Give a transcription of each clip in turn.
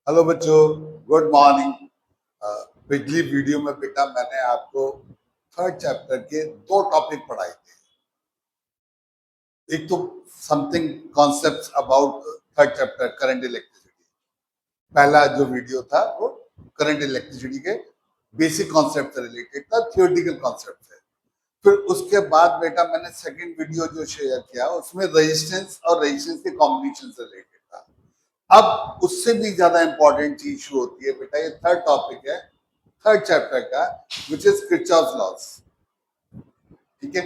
Hello बच्चों, good morning. पिछली video में बेटा मैंने आपको थर्ड चैप्टर के दो टॉपिक पढ़ाए थे। एक तो something concepts about third chapter current electricity. पहला जो वीडियो था वो करंट इलेक्ट्रिसिटी के बेसिक कॉन्सेप्ट से रिलेटेड था, थियोरेटिकल कॉन्सेप्ट है। फिर उसके बाद बेटा मैंने सेकंड वीडियो जो शेयर किया उसमें रेजिस्टेंस और रेजिस्टेंस के कॉम्बिनेशन से रिलेटेड था। अब उससे भी ज्यादा इंपॉर्टेंट चीज शुरू होती है बेटा, ये थर्ड टॉपिक है थर्ड चैप्टर का, विच इज किरचॉफ लॉस। ठीक है,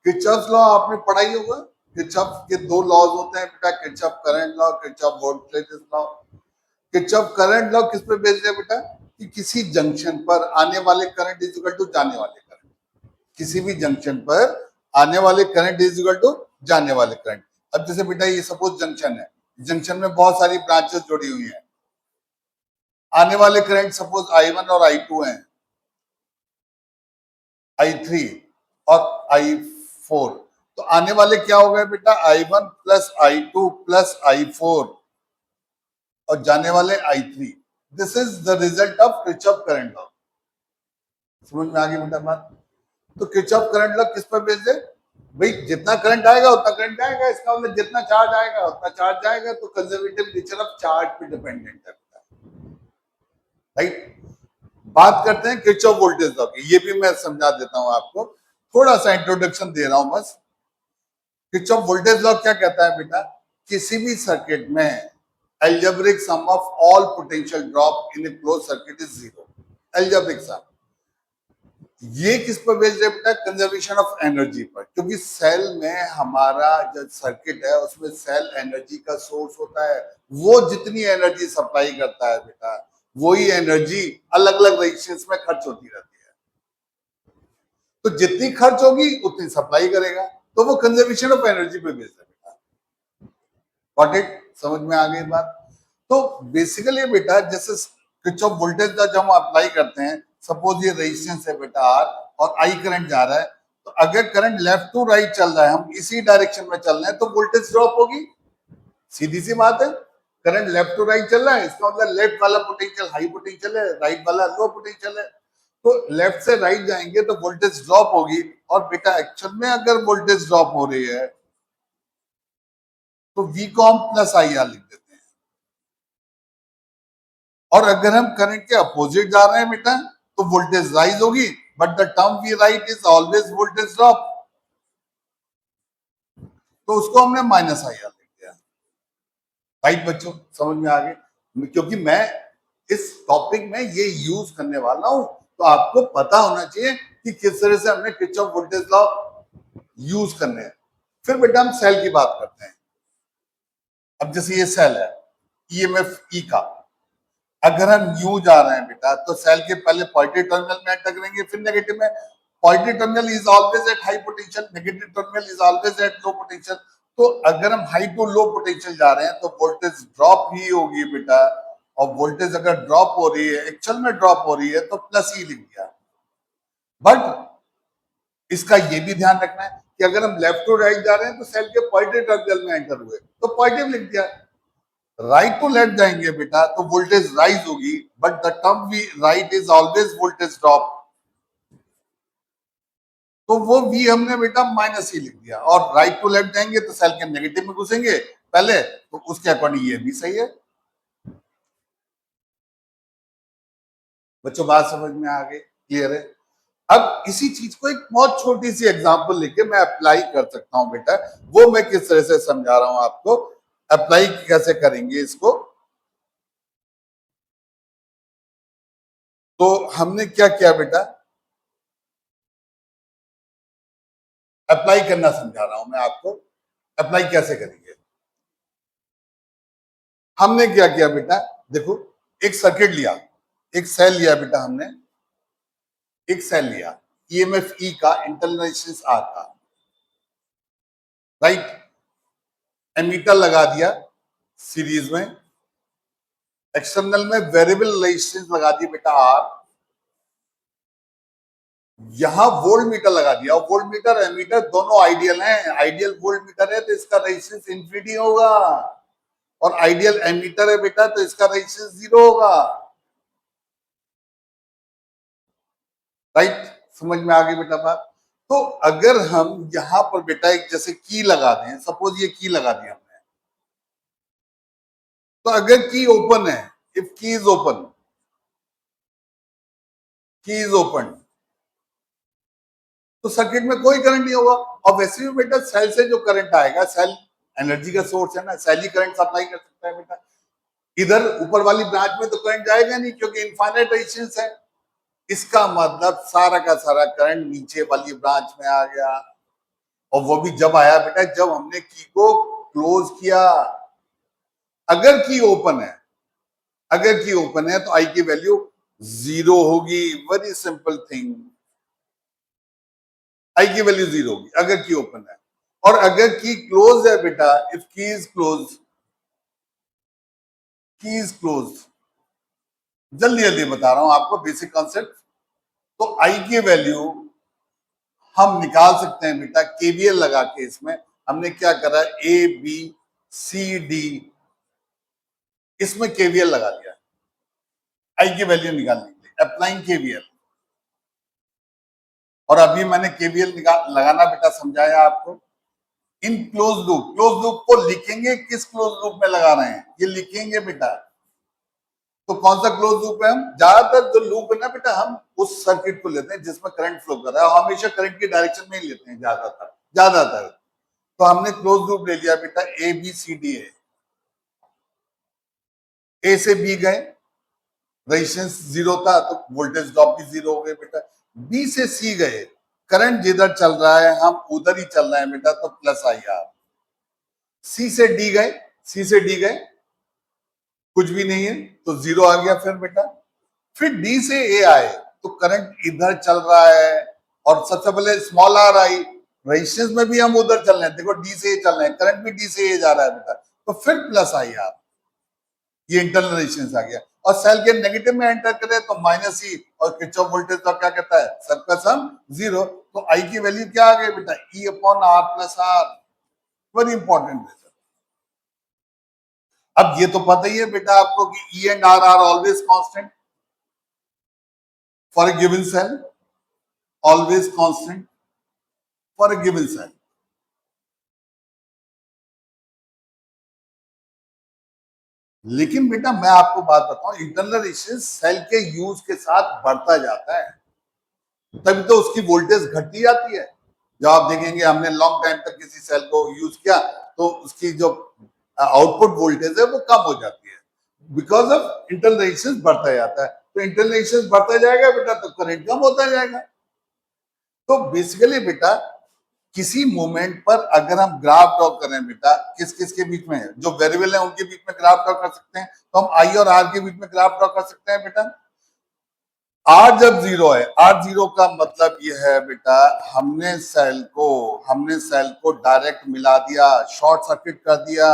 किरचॉफ लॉ आपने पढ़ा ही होगा। किरचॉफ के दो लॉज होते हैं बेटा, Kirchhoff current law, Kirchhoff voltage law. Kirchhoff current law किस पे बेस्ड है बेटा, कि किसी जंक्शन पर आने वाले करंट इज इक्वल टू जाने वाले करंट। किसी भी जंक्शन पर आने वाले करंट इज इक्वल टू जाने वाले करंट। अब जैसे बेटा ये सपोज जंक्शन है, जंक्शन में बहुत सारी ब्रांचेस जुड़ी हुई हैं। आने वाले करंट सपोज I1 और I2 हैं, I3 और I4। तो आने वाले क्या हो गए बेटा, I1 plus I2 plus I4 और जाने वाले I3। This is the result of Kirchhoff current law. समझ में आ गई बेटा बात। तो किरचॉफ करंट लॉ किस पर बेस्ड है भाई, जितना करंट आएगा उतना करंट जाएगा। इसका मतलब जितना चार्ज आएगा उतना चार्ज जाएगा। तो कंजर्वेटिव नेचर ऑफ चार्ज पे डिपेंडेंट है, राइट। बात करते हैं किरचॉफ वोल्टेज लॉ की, ये भी मैं समझा देता हूं आपको, थोड़ा सा इंट्रोडक्शन दे रहा हूं बस। किरचॉफ वोल्टेज लॉ क्या कहता है बेटा, किसी भी सर्किट में algebraic sum of all potential drop in A close circuit is zero. Algebraic sum, ये किस पर बेस्ड है बेटा, कंजर्वेशन ऑफ एनर्जी पर। क्योंकि सेल में हमारा जो सर्किट है उसमें सेल एनर्जी का सोर्स होता है। वो जितनी एनर्जी सप्लाई करता है बेटा, वही एनर्जी अलग अलग रेजिस्टेंस में खर्च होती रहती है। तो जितनी खर्च होगी उतनी सप्लाई करेगा। तो वो कंजर्वेशन ऑफ एनर्जी पे बेस्ड है बेटा। गॉट इट, समझ में आ गई बात। तो बेसिकली बेटा जैसे किरचॉफ वोल्टेज का जब हम अप्लाई करते हैं, सपोज ये रेजिस्टेंस है बेटा आर और आई करंट जा रहा है, तो अगर करंट लेफ्ट टू राइट चल रहा है, हम इसी डायरेक्शन में चल रहे हैं, तो वोल्टेज ड्रॉप होगी। सीधी सी बात है। करंट लेफ्ट टू राइट चल रहा है, इसका मतलब लेफ्ट वाला पोटेंशियल हाई पोटेंशियल है, राइट वाला लो पोटेंशियल है। तो लेफ्ट से राइट जाएंगे तो वोल्टेज ड्रॉप होगी। और बेटा एक्चुअल में अगर वोल्टेज ड्रॉप हो रही है तो वी कॉम प्लस आई आर लिख देते हैं। और अगर हम करंट के अपोजिट जा रहे हैं बेटा, तो वोल्टेज राइज होगी, but the term we write is always voltage drop. तो उसको हमने माइनस आई आर लिख दिया। राइट बच्चों, समझ में आ गए। क्योंकि मैं इस टॉपिक में ये यूज करने वाला हूं, तो आपको पता होना चाहिए कि किस तरह से हमने किरचॉफ वोल्टेज लॉ यूज करने हैं। फिर बेटा हम सेल की बात करते हैं। अब जैसे ये सेल है, ईएमएफ ई का, अगर हम न्यू जा रहे हैं बेटा, तो सेल के पहले पॉजिटिव टर्मिनल में एंटर करेंगे, फिर नेगेटिव में। Positive terminal is always at high potential, negative terminal is always at low potential. तो अगर हम हाई टू लो पोटेंशियल जा रहे हैं तो वोल्टेज ड्रॉप ही होगी बेटा। और वोल्टेज अगर ड्रॉप हो रही है, एक्चुअल में ड्रॉप हो रही है, तो प्लस ही लिख दिया। बट इसका ये भी ध्यान रखना है कि अगर हम लेफ्ट टू राइट जा रहे हैं तो सेल के पॉजिटिव टर्मिनल में एंटर हुए तो पॉजिटिव लिख दिया। राइट टू लेफ्ट जाएंगे बेटा तो वोल्टेज राइज होगी, but the term we write is always voltage drop. तो वो वी हमने बेटा माइनस ही लिख दिया। और राइट टू लेफ्ट जाएंगे तो सेल के नेगेटिव में घुसेंगे पहले, तो उसके अकॉर्डिंग ये भी सही है। बच्चों बात समझ में आ गई, क्लियर है। अब इसी चीज को एक बहुत छोटी सी एग्जांपल लेके मैं अप्लाई कर सकता हूं बेटा। वो मैं किस तरह से समझा रहा हूं आपको, अप्लाई कैसे करेंगे इसको। तो हमने क्या किया बेटा, अप्लाई करना समझा रहा हूं मैं आपको। अप्लाई कैसे करेंगे, हमने क्या किया बेटा, देखो एक सर्किट लिया, एक सेल लिया बेटा हमने, एक सेल लिया ईएमएफ ई का, इंटरनल रेजिस्टेंस आर का, राइट। एमीटर लगा दिया सीरीज में, एक्सटर्नल में वेरिएबल रेजिस्टेंस लगा दी बेटा आर। यहां वोल्ट मीटर लगा दिया। वोल्ट मीटर एमीटर दोनों आइडियल हैं, आइडियल वोल्ट मीटर है तो इसका रेजिस्टेंस इंफिनिटी होगा। और आइडियल एमीटर है बेटा, तो इसका रेजिस्टेंस 0 होगा। राइट, समझ में आ गई बेटा बात। तो अगर हम यहां पर बेटा एक जैसे की लगा दें, सपोज ये की लगा दी हमने, तो अगर की ओपन है, इफ की इज ओपन, की इज ओपन, तो सर्किट में कोई करंट नहीं होगा। और वैसे भी बेटा सेल से जो करंट आएगा, सेल एनर्जी का सोर्स है ना, सेल ही करंट सप्लाई कर सकता है बेटा। इधर ऊपर वाली ब्रांच में तो करंट जाएगा नहीं, क्योंकि इनफाइनाइट रेजिस्टेंस है। इसका मतलब सारा का सारा करंट नीचे वाली ब्रांच में आ गया। और वो भी जब आया बेटा, जब हमने की को क्लोज किया। अगर की ओपन है, अगर की ओपन है तो आई की वैल्यू 0 होगी। वेरी सिंपल थिंग, आई की वैल्यू 0 होगी अगर की ओपन है। और अगर की क्लोज है बेटा, इफ की इज क्लोज, की इज क्लोज, जल्दी जल्दी बता रहा हूं आपको बेसिक कॉन्सेप्ट। तो आई की वैल्यू हम निकाल सकते हैं बेटा केवीएल लगा के। इसमें हमने क्या करा, ए बी सी डी, इसमें केवीएल लगा दिया आई की वैल्यू निकालने के लिए, अप्लाइंग केवीएल। और अभी मैंने केवीएल लगाना बेटा समझाया आपको। In close loop, close loop को लिखेंगे, किस क्लोज लूप में लगा रहे हैं ये लिखेंगे बेटा। तो कौन सा क्लोज लूप है, हम ज्यादातर जो लूप है ना बेटा, हम उस सर्किट को लेते हैं जिसमें करंट फ्लो कर रहा है, हमेशा करंट की डायरेक्शन में ही लेते हैं ज्यादातर ज्यादातर। तो हमने क्लोज लूप ले लिया बेटा, ए बी सी डी है। ए से बी गए, रेजिस्टेंस 0 था तो वोल्टेज ड्रॉप भी 0 हो गए बेटा। बी से सी गए, करंट जिधर चल रहा है हम उधर ही चल रहे हैं बेटा, तो प्लस आई आर। सी से डी गए, सी से डी गए, कुछ भी नहीं है तो 0 आ गया फिर बेटा। फिर डी से ए आए तो करंट इधर चल रहा है, और सबसे पहले स्मॉल आर आई, रेजिस्टेंस में भी हम उधर चल रहे हैं, देखो डी से ए चल रहे हैं, करंट भी डी से ए जा रहा है बेटा, तो फिर प्लस आई आर, ये इंटरनल रेजिस्टेंस आ गया। और सेल के नेगेटिव में एंटर करें तो माइनस ई, और किरचॉफ वोल्टेज लॉ क्या कहता है, सबका सम 0। तो आई की वैल्यू क्या आ गई बेटा, E upon R plus r. Very important है। अब ये तो पता ही है बेटा आपको कि E and r are always constant for a given cell, always constant for a given cell. लेकिन बेटा मैं आपको बात बताऊं, इंटरनल रेजिस्टेंस सेल के यूज के साथ बढ़ता जाता है, तभी तो उसकी वोल्टेज घटती जाती है। जब आप देखेंगे हमने लॉन्ग टाइम तक किसी सेल को यूज किया तो उसकी जो आउटपुट वोल्टेज है वो कम हो जाती है, बिकॉज ऑफ इंटरनल रेजिस्टेंस बढ़ता जाता है। तो इंटरनल रेजिस्टेंस बढ़ता जाएगा बेटा तो करंट कम होता जाएगा। तो बेसिकली बेटा किसी मोमेंट पर अगर हम ग्राफ ड्रॉ करें बेटा, किस किस के बीच में, जो वेरिएबल है उनके बीच में ग्राफ ड्रॉ कर सकते हैं, तो हम आई और आर के बीच में ग्राफ ड्रॉ कर सकते हैं बेटा। आर जब 0 है, आर 0 का मतलब ये है बेटा, हमने सेल को डायरेक्ट मिला दिया, शॉर्ट सर्किट कर दिया,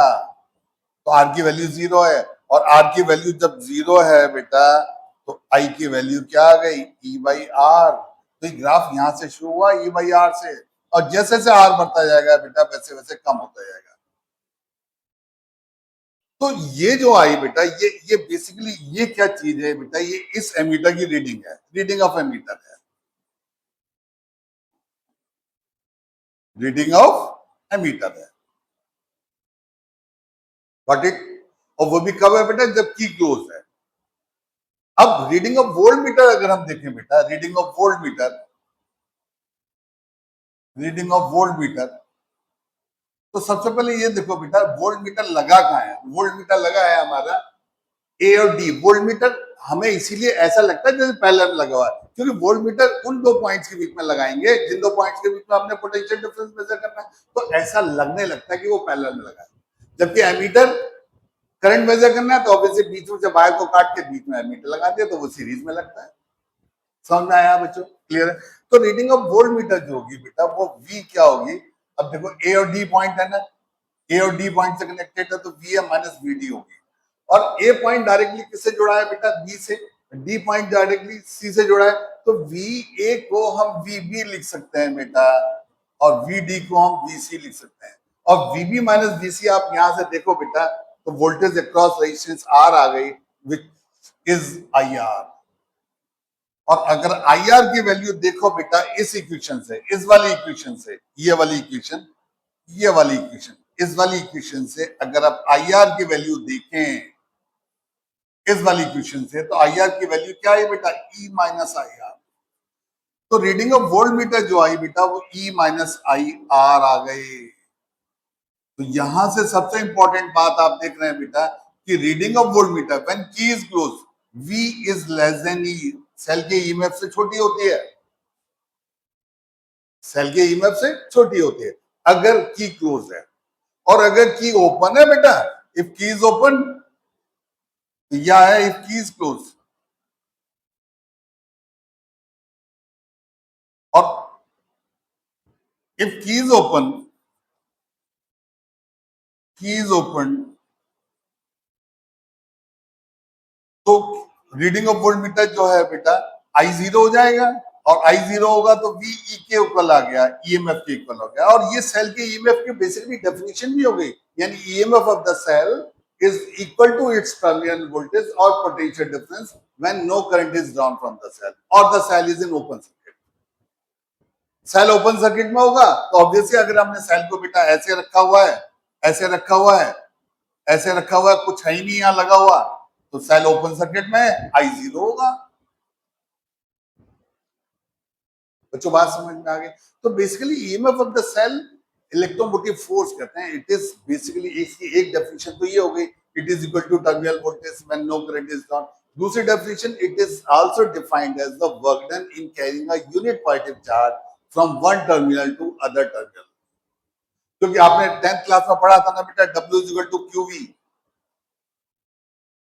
तो आर की वैल्यू 0 है। और आर की वैल्यू जब 0 है बेटा, तो आई की वैल्यू क्या आ गई, ई बाई आर। तो ये ग्राफ यहां से शुरू हुआ ई बाई आर से, और जैसे जैसे आर बढ़ता जाएगा बेटा वैसे वैसे कम होता जाएगा। तो ये जो आई बेटा, ये बेसिकली ये क्या चीज है बेटा, ये इस एमीटर की रीडिंग है, रीडिंग ऑफ एमीटर है, रीडिंग ऑफ एमीटर है। बट इट, और वो भी कब है बेटा, जब की क्लोज है। अब रीडिंग ऑफ वोल्ट मीटर अगर हम देखें बेटा, reading of volt meter, reading of volt meter, तो सबसे पहले ये देखो बेटा, वोल्ट मीटर लगा कहां है, वोल्ट मीटर लगा है हमारा ए और डी। वोल्ट मीटर हमें इसीलिए ऐसा लगता है जैसे पैरेलल में लगा हुआ है, क्योंकि वोल्ट मीटर उन दो पॉइंट्स के बीच में लगाएंगे जिन दो पॉइंट्स के बीच में हमने पोटेंशियल डिफरेंस मेजर करना है, तो ऐसा लगने लगता है कि वो पैरेलल में लगा है। जबकि एमीटर करंट मेजर करना है तो ऑब्वियसली बीच में जब वायर को काट के बीच में एमीटर लगा दिया तो वो सीरीज में लगता है। समझ में आया बच्चों, क्लियर है। तो रीडिंग ऑफ वोल्ट मीटर जो होगी बेटा, वो वी क्या होगी, अब देखो ए और डी पॉइंट है ना, ए और डी पॉइंट से कनेक्टेड है तो V M minus V D होगी। और ए पॉइंट डायरेक्टली किससे जुड़ा है बेटा, बी से, डी पॉइंट डायरेक्टली सी से जुड़ा है, तो वी ए को हम वी बी लिख सकते हैं बेटा, और वी डी को हम वी सी लिख सकते हैं। और वी बी माइनस वी सी आप यहां से देखो बेटा, तो वोल्टेज अक्रॉस रेजिस्टेंस आर आ गई, विच इज आई आर। और अगर आई आर की वैल्यू देखो बेटा इस इक्वेशन से, इस वाली इक्वेशन से, ये वाली इक्वेशन, ये वाली इक्वेशन, इस वाली इक्वेशन से अगर आप आई आर की वैल्यू देखें इस वाली इक्वेशन से, तो आई आर की वैल्यू क्या है बेटा, ई माइनस आई आर। तो रीडिंग ऑफ वोल्ट मीटर जो आई बेटा वो ई माइनस आई आर आ गए। तो यहां से सबसे इंपॉर्टेंट बात आप देख रहे हैं बेटा कि reading of voltmeter when key is close, V is less than E, cell के ईएमएफ से छोटी होती है, सेल के ईएमएफ से छोटी होती है अगर की क्लोज है। और अगर की ओपन है बेटा, इफ की इज ओपन, या है इफ की इज क्लोज, और इफ की इज ओपन, की इज ओपन, तो रीडिंग ऑफ वोल्ट मीटर जो है बेटा आई जीरो हो जाएगा, और आई जीरो होगा तो वी ई के इक्वल आ गया, ईएमएफ के इक्वल हो गया। और ये सेल के ईएमएफ की बेसिकली डेफिनेशन भी हो गई, यानी EMF of the cell is equal to its terminal voltage or potential difference when no current is drawn from the cell or the cell is in open circuit। Cell open circuit में होगा तो obviously अगर हमने cell को बेटा ऐसे रखा हुआ है, ऐसे रखा हुआ है, ऐसे रखा हुआ है, कुछ है ही नहीं यहां लगा हुआ, तो सेल ओपन सर्किट में आई जीरो होगा। बच्चों बात समझ में आ गई। तो basically EMF of the cell electromotive force कहते हैं। इट इज बेसिकली इसकी एक डेफिनेशन तो ये हो गई, it is equal to terminal voltage when no current is drawn. दूसरी definition, it is also defined as the work done in carrying a unit positive charge from one terminal to other terminal. क्योंकि आपने 10th class में पढ़ा था ना बेटा, W is equal to QV।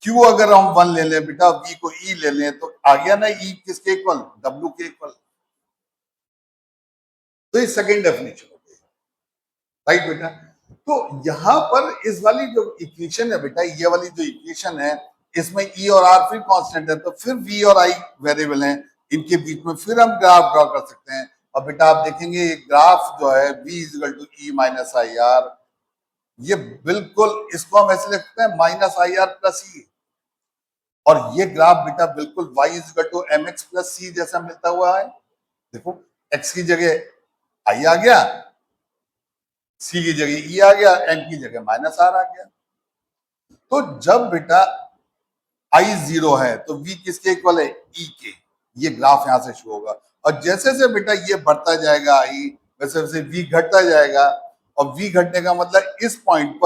Q अगर हम 1 ले लें बेटा, V को E ले लें, तो आ गया ना E किसके इक्वल, W के इक्वल। तो ये सेकंड डेफिनेशन हो गई, राइट बेटा। तो यहां पर इस वाली जो इक्वेशन है बेटा, ये वाली जो इक्वेशन है, इसमें E और R फिर कांस्टेंट है, तो फिर V और I वेरिएबल हैं, इनके बीच में फिर हम ग्राफ ड्रॉ कर सकते हैं। और बेटा आप देखेंगे ये ग्राफ जो है V is equal to E minus I R, ये बिल्कुल इसको हम ऐसे लिख सकते हैं minus I R plus E. और ये ग्राफ बेटा बिल्कुल y is equal to m x plus c जैसा मिलता हुआ है। देखो x की जगह i आ गया, c की जगह e आ गया, m की जगह माइनस आर आ गया। तो जब बेटा i जीरो है तो v किसके इक्वल है, e के। ये ग्राफ यहां से शुरू होगा, और जैसे जैसे बेटा ये बढ़ता जाएगा i, वैसे वैसे v घटता जाएगा। और v घटने का मतलब इस पॉइंट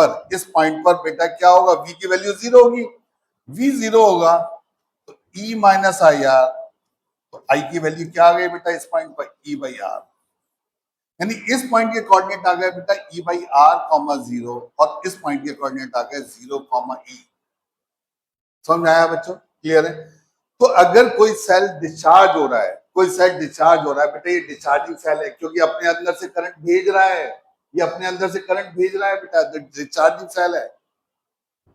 पर बेटा क्या होगा, v की वैल्यू जीरो होगी। v जीरो होगा तो e माइनस आई आर, तो i की वैल्यू क्या आ गई बेटा इस पॉइंट पर, e बाई आर। यानी इस पॉइंट के कोऑर्डिनेट आ गए बेटा e by R comma zero, और इस पॉइंट के कोऑर्डिनेट आ गए 0 कॉमा e। समझ में आया बच्चों, क्लियर है। तो अगर कोई सेल डिस्चार्ज हो रहा है, कोई सेल डिस्चार्ज हो रहा है बेटा, ये डिस्चार्जिंग सेल है क्योंकि अपने अंदर से करंट भेज रहा है, ये अपने अंदर से करंट भेज रहा है बेटा, डिस्चार्जिंग सेल है।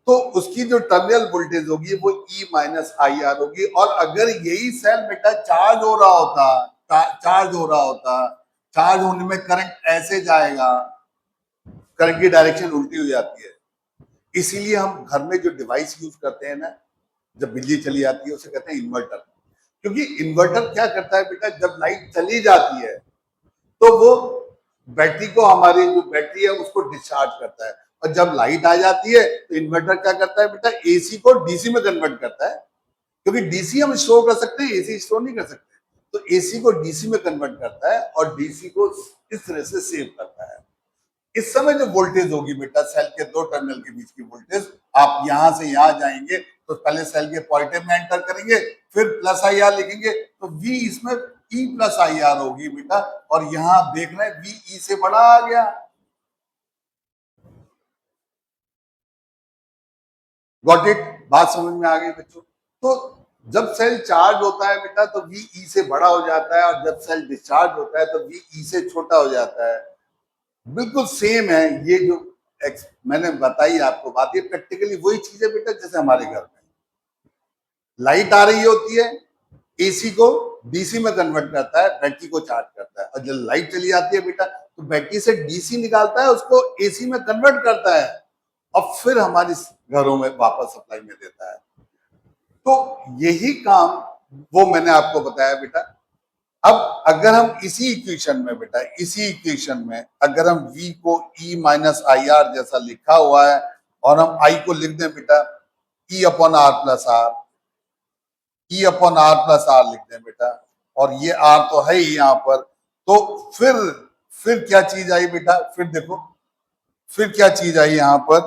तो उसकी जो टर्मिनल वोल्टेज होगी वो E माइनस आई आर होगी। और अगर यही सेल बेटा चार्ज हो रहा होता, चार्ज होने में करंट ऐसे जाएगा, करंट की डायरेक्शन उल्टी हो जाती है। इसीलिए हम घर में जो डिवाइस यूज करते हैं ना, जब बिजली चली जाती है, उसे कहते हैं इन्वर्टर। क्योंकि इन्वर्टर क्या करता है बेटा, जब लाइट चली जाती है तो वो बैटरी को, हमारी जो बैटरी है उसको डिस्चार्ज करता है। और जब लाइट आ जाती है तो इन्वर्टर क्या करता है बेटा, एसी को डीसी में कन्वर्ट करता है। क्योंकि डीसी हम स्टोर कर सकते हैं, एसी स्टोर नहीं कर सकते। तो एसी को डीसी में कन्वर्ट करता है और डीसी को इस तरह से सेव करता है। इस समय जो वोल्टेज होगी बेटा, सेल के दो टर्मिनल के बीच की वोल्टेज, आप यहां से यहां जाएंगे तो पहले सेल के पॉजिटिव में एंटर करेंगे, फिर प्लस आई आर लिखेंगे, तो V इसमें E प्लस आई आर होगी बेटा। और यहां आप देख रहे हैं V E से बड़ा आ गया। गॉट इट, बात समझ में आ गई बच्चों। तो जब सेल चार्ज होता है बेटा तो V E से बड़ा हो जाता है, और जब सेल डिस्चार्ज होता है तो V E से छोटा हो जाता है। बिल्कुल सेम है ये जो मैंने बताई आपको बात, ये प्रैक्टिकली वही चीज है बेटा जैसे हमारे घर में लाइट आ रही होती है, एसी को डीसी में कन्वर्ट करता है, बैटरी को चार्ज करता है। और जब लाइट चली जाती है बेटा तो बैटरी से डीसी निकालता है, उसको एसी में कन्वर्ट करता है। अब फिर हमारे घरों में वापस सप्लाई में देता है। तो यही काम वो मैंने आपको बताया बेटा। अब अगर हम इसी इक्वेशन में बेटा, इसी इक्वेशन में अगर हम v को e माइनस आई आर जैसा लिखा हुआ है और हम i को लिख दें बेटा e upon R plus r, E upon R plus r लिख दें बेटा, और ये आर तो है ही यहाँ पर। तो फिर क्या चीज आई बेटा, फिर देखो फिर क्या चीज आई यहाँ पर,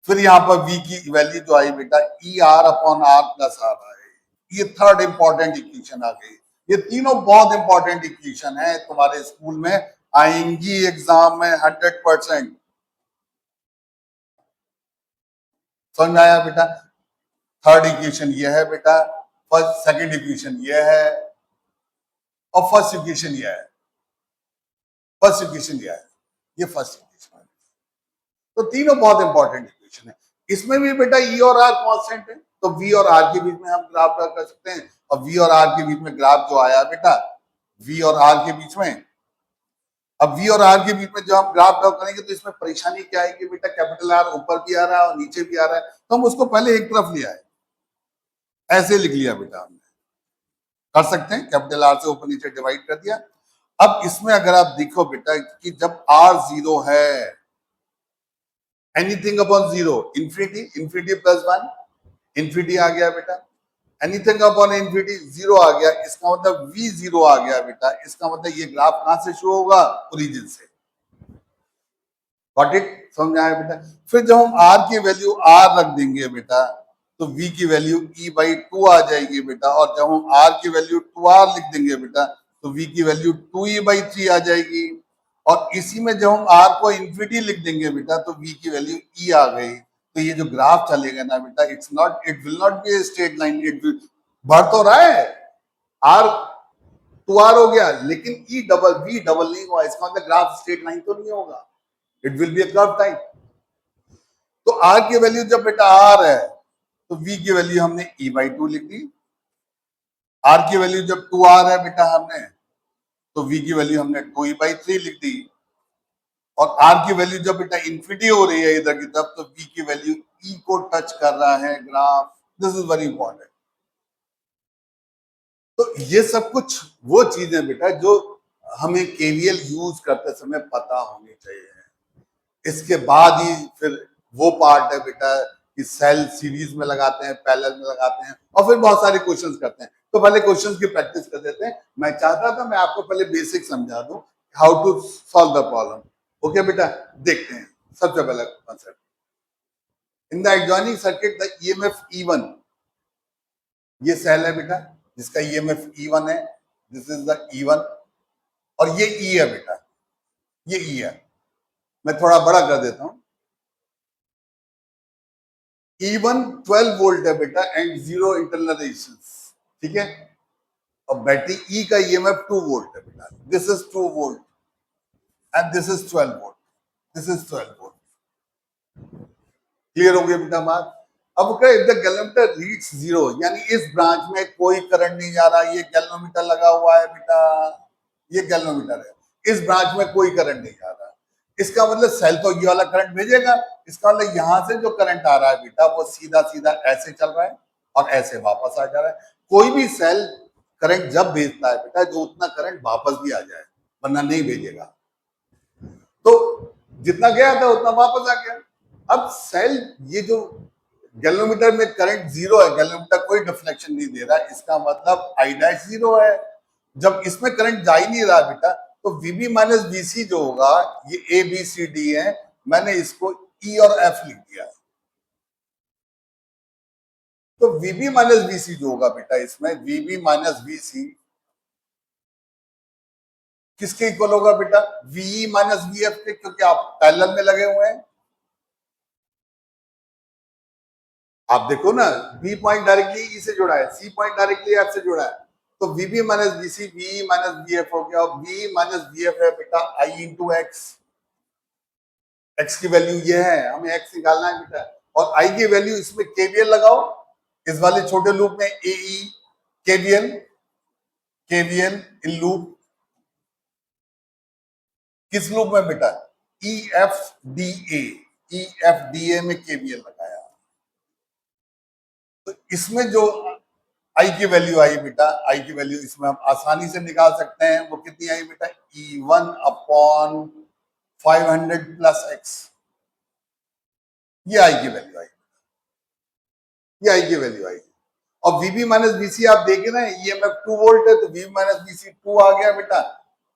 फिर यहाँ पर v की वैल्यू जो आई बेटा E R upon R plus r आई। ये थर्ड इंपॉर्टेंट इक्वेशन आ गई। ये तीनों बहुत इंपॉर्टेंट इक्वेशन है, तुम्हारे स्कूल में आएंगी एग्जाम में 100%। समझ में आया बेटा? थर्ड इक्वेशन ये है बेटा, फर्स्ट सेकंड इक्वेशन ये है, और फर्स्ट इक्वेशन ये है, फर्स्ट इक्वेशन ये है, ये फर्स्ट इक्वेशन है। तो तीनों बहुत इंपॉर्टेंट इक्वेशन है। इसमें भी बेटा ई और आर कांस्टेंट है, तो वी और आर के बीच में हम ग्राफ ड्रा कर सकते हैं, और वी और आर के बीच में ग्राफ जो आया बेटा, वी और आर के बीच में, अब वी और आर के बीच में जो हम ग्राफ ड्रा करेंगे तो इसमें परेशानी क्या आएगी बेटा, कैपिटल आर ऊपर भी आ रहा है और नीचे भी आ रहा है, तो हम उसको पहले एक तरफ लिया है, ऐसे लिख लिया बेटा हमने, कर सकते हैं कैपिटल आर से ऊपर नीचे डिवाइड कर दिया। अब इसमें अगर आप देखो बेटा कि जब आर जीरो है, anything upon zero infinity, infinity plus one, infinity आ गया बेटा, एनीथिंग अपॉन इंफिनिटी जीरो आ गया, इसका मतलब v जीरो आ गया बेटा, इसका मतलब ये ग्राफ कहां से शुरू होगा, ओरिजिन से। Got it? समझ में आया बेटा? फिर जब हम r की वैल्यू r रख देंगे बेटा तो v की वैल्यू e बाई टू आ जाएगी बेटा, और जब हम r की वैल्यू 2r लिख देंगे बेटा तो v की वैल्यू 2e बाई थ्री आ जाएगी, और इसी में जब हम r को इंफिनिटी लिख देंगे बेटा तो v की वैल्यू e आ गई। तो ये जो ग्राफ चलेगा ना बेटा, it will not be a straight line, it will बढ़ तो रहा है, r 2r हो गया, लेकिन e डबल v डबल नहीं हुआ, इसका मतलब ग्राफ स्ट्रेट लाइन तो नहीं होगा, it will be A curve type. तो r की वैल्यू जब बेटा r है तो v की वैल्यू हमने e बाई टू लिख दी, r की वैल्यू जब 2r है बेटा हमने, तो v की वैल्यू हमने 2e बाई थ्री लिख दी, और r की वैल्यू जब बेटा इंफिनिटी हो रही है इधर की तरफ तो v की वैल्यू e को टच कर रहा है graph. This is very important. तो ये सब कुछ वो चीजें बेटा जो हमें केवीएल यूज करते समय पता होनी चाहिए। इसके बाद ही फिर वो पार्ट है बेटा कि सेल सीरीज में लगाते हैं, पैरेलल में लगाते हैं, और फिर बहुत सारे क्वेश्चंस करते हैं। तो पहले क्वेश्चंस की प्रैक्टिस कर देते हैं। मैं चाहता था मैं आपको पहले बेसिक समझा दूं, how to solve the problem. Okay बेटा, देखते हैं सबसे पहला concept. In the adjoining circuit the EMF E1, ये सेल है बेटा जिसका ईएमएफ E1 है, दिस इज द E1, और ये E है बेटा, ये E है। मैं थोड़ा बड़ा कर देता हूं। E1 12 वोल्ट है बेटा एंड जीरो इंटरनल रेजिस्टेंस, ठीक है। और बैटरी E का ईएमएफ 2 वोल्ट है बेटा, this is 2 volt and this is 12 volt, this is 12 volt. Clear हो गया बेटा बात? अब क्या, if the galvanometer reads zero, यानी इस ब्रांच में कोई करंट नहीं जा रहा, ये गैल्वेनोमीटर लगा हुआ है बेटा, ये गैल्वेनोमीटर है, इस ब्रांच में कोई करंट नहीं जा रहा, इसका मतलब सेल तो ये वाला करंट भेजेगा, इसका मतलब यहां से जो करंट आ रहा है बेटा वो सीधा सीधा ऐसे चल रहा है और ऐसे वापस आ जा रहा है। कोई भी सेल करंट जब भेजता है बेटा जो उतना करंट वापस भी आ जाए, वरना नहीं भेजेगा। तो जितना गया था उतना वापस आ गया। अब सेल, ये जो गैल्वेनोमीटर में करंट जीरो है, गैल्वेनोमीटर कोई डिफ्लेक्शन नहीं दे रहा, इसका मतलब आई डैश जीरो है। जब इसमें करंट जा ही नहीं रहा बेटा तो VB माइनस VC जो होगा, ये ABCD है, मैंने इसको E और F लिख दिया। तो VB माइनस VC जो होगा बेटा, इसमें VB माइनस VC किसके इक्वल होगा बेटा, VE माइनस VF के, क्योंकि आप पैरेलल में लगे हुए हैं। आप देखो ना, B पॉइंट डायरेक्टली E से जुड़ा है, C पॉइंट डायरेक्टली F से जुड़ा है, तो VB minus VC VE minus VF हो गया, और VE माइनस VF है बेटा I इंटू X। X की वैल्यू ये है, हमें X निकालना है बेटा, और I की वैल्यू इसमें KVL लगाओ, इस वाले छोटे लूप में AE KVL, KVL in loop, किस लूप में बेटा, EFDA में केवीएल लगाया, तो इसमें जो आई की वैल्यू आई बेटा, आई की वैल्यू इसमें हम आसानी से निकाल सकते हैं। वो कितनी आई बेटा, E1 अपॉन 500 प्लस एक्स, ये आई की वैल्यू आई, ये आई की वैल्यू आई। और VB माइनस VC आप देखे ना, EMF 2 वोल्ट है, तो VB माइनस VC 2 आ गया बेटा।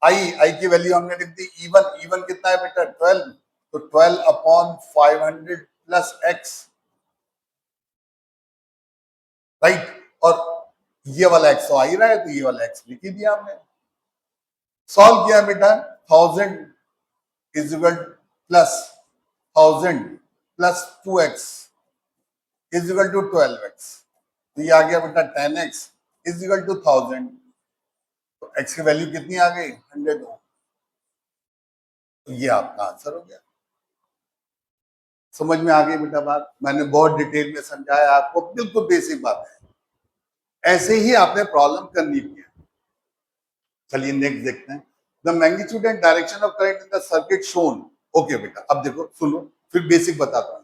आई की वैल्यू हमने लिख दी E1 कितना है बेटा 12, तो 12 अपॉन 500 प्लस एक्स, राइट। और ये वाला एक्स तो आ ही रहा है, तो ये वाला एक्स लिख ही दिया हमने। सॉल्व किया बेटा, 1000 is equal plus 1000 plus 2x is equal to 12x, तो ये आ गया बेटा 10x इज इक्वल टू 1000, तो x की वैल्यू कितनी आ गई 100, तो ये आपका आंसर हो गया। समझ में आ गई बेटा बात, मैंने बहुत डिटेल में समझाया आपको, बिल्कुल बेसिक बात है, ऐसे ही आपने प्रॉब्लम करनी है। चलिए नेक्स्ट देखते हैं, the magnitude and direction of current in the circuit shown. Okay बेटा, अब देखो सुनो, फिर बेसिक बताता हूँ।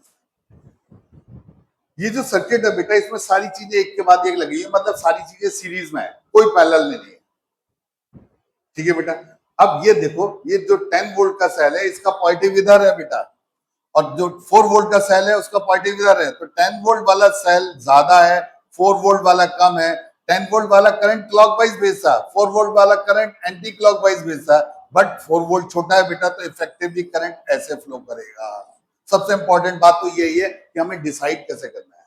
ये जो सर्किट है बेटा, इसमें सारी चीजें एक के बाद एक लगी है, मतलब सारी चीजें सीरीज में है, कोई पैरेलल में नहीं है, ठीक है बेटा। अब ये देखो, ये जो 10 वोल्ट का सेल है, इसका पॉजिटिव इधर है बेटा, और जो 4 वोल्ट का सेल है उसका पॉजिटिव इधर है, तो 10 वोल्ट वाला सेल ज्यादा है, 4 वोल्ट वाला कम है। 10 वोल्ट वाला करंट क्लॉकवाइज भेजता है, 4 वोल्ट वाला करंट एंटी क्लॉकवाइज भेजता है, बट 4 वोल्ट छोटा है बेटा, तो इफेक्टिवली करंट ऐसे फ्लो करेगा। सबसे इंपॉर्टेंट बात तो यही है कि हमें डिसाइड कैसे करना है।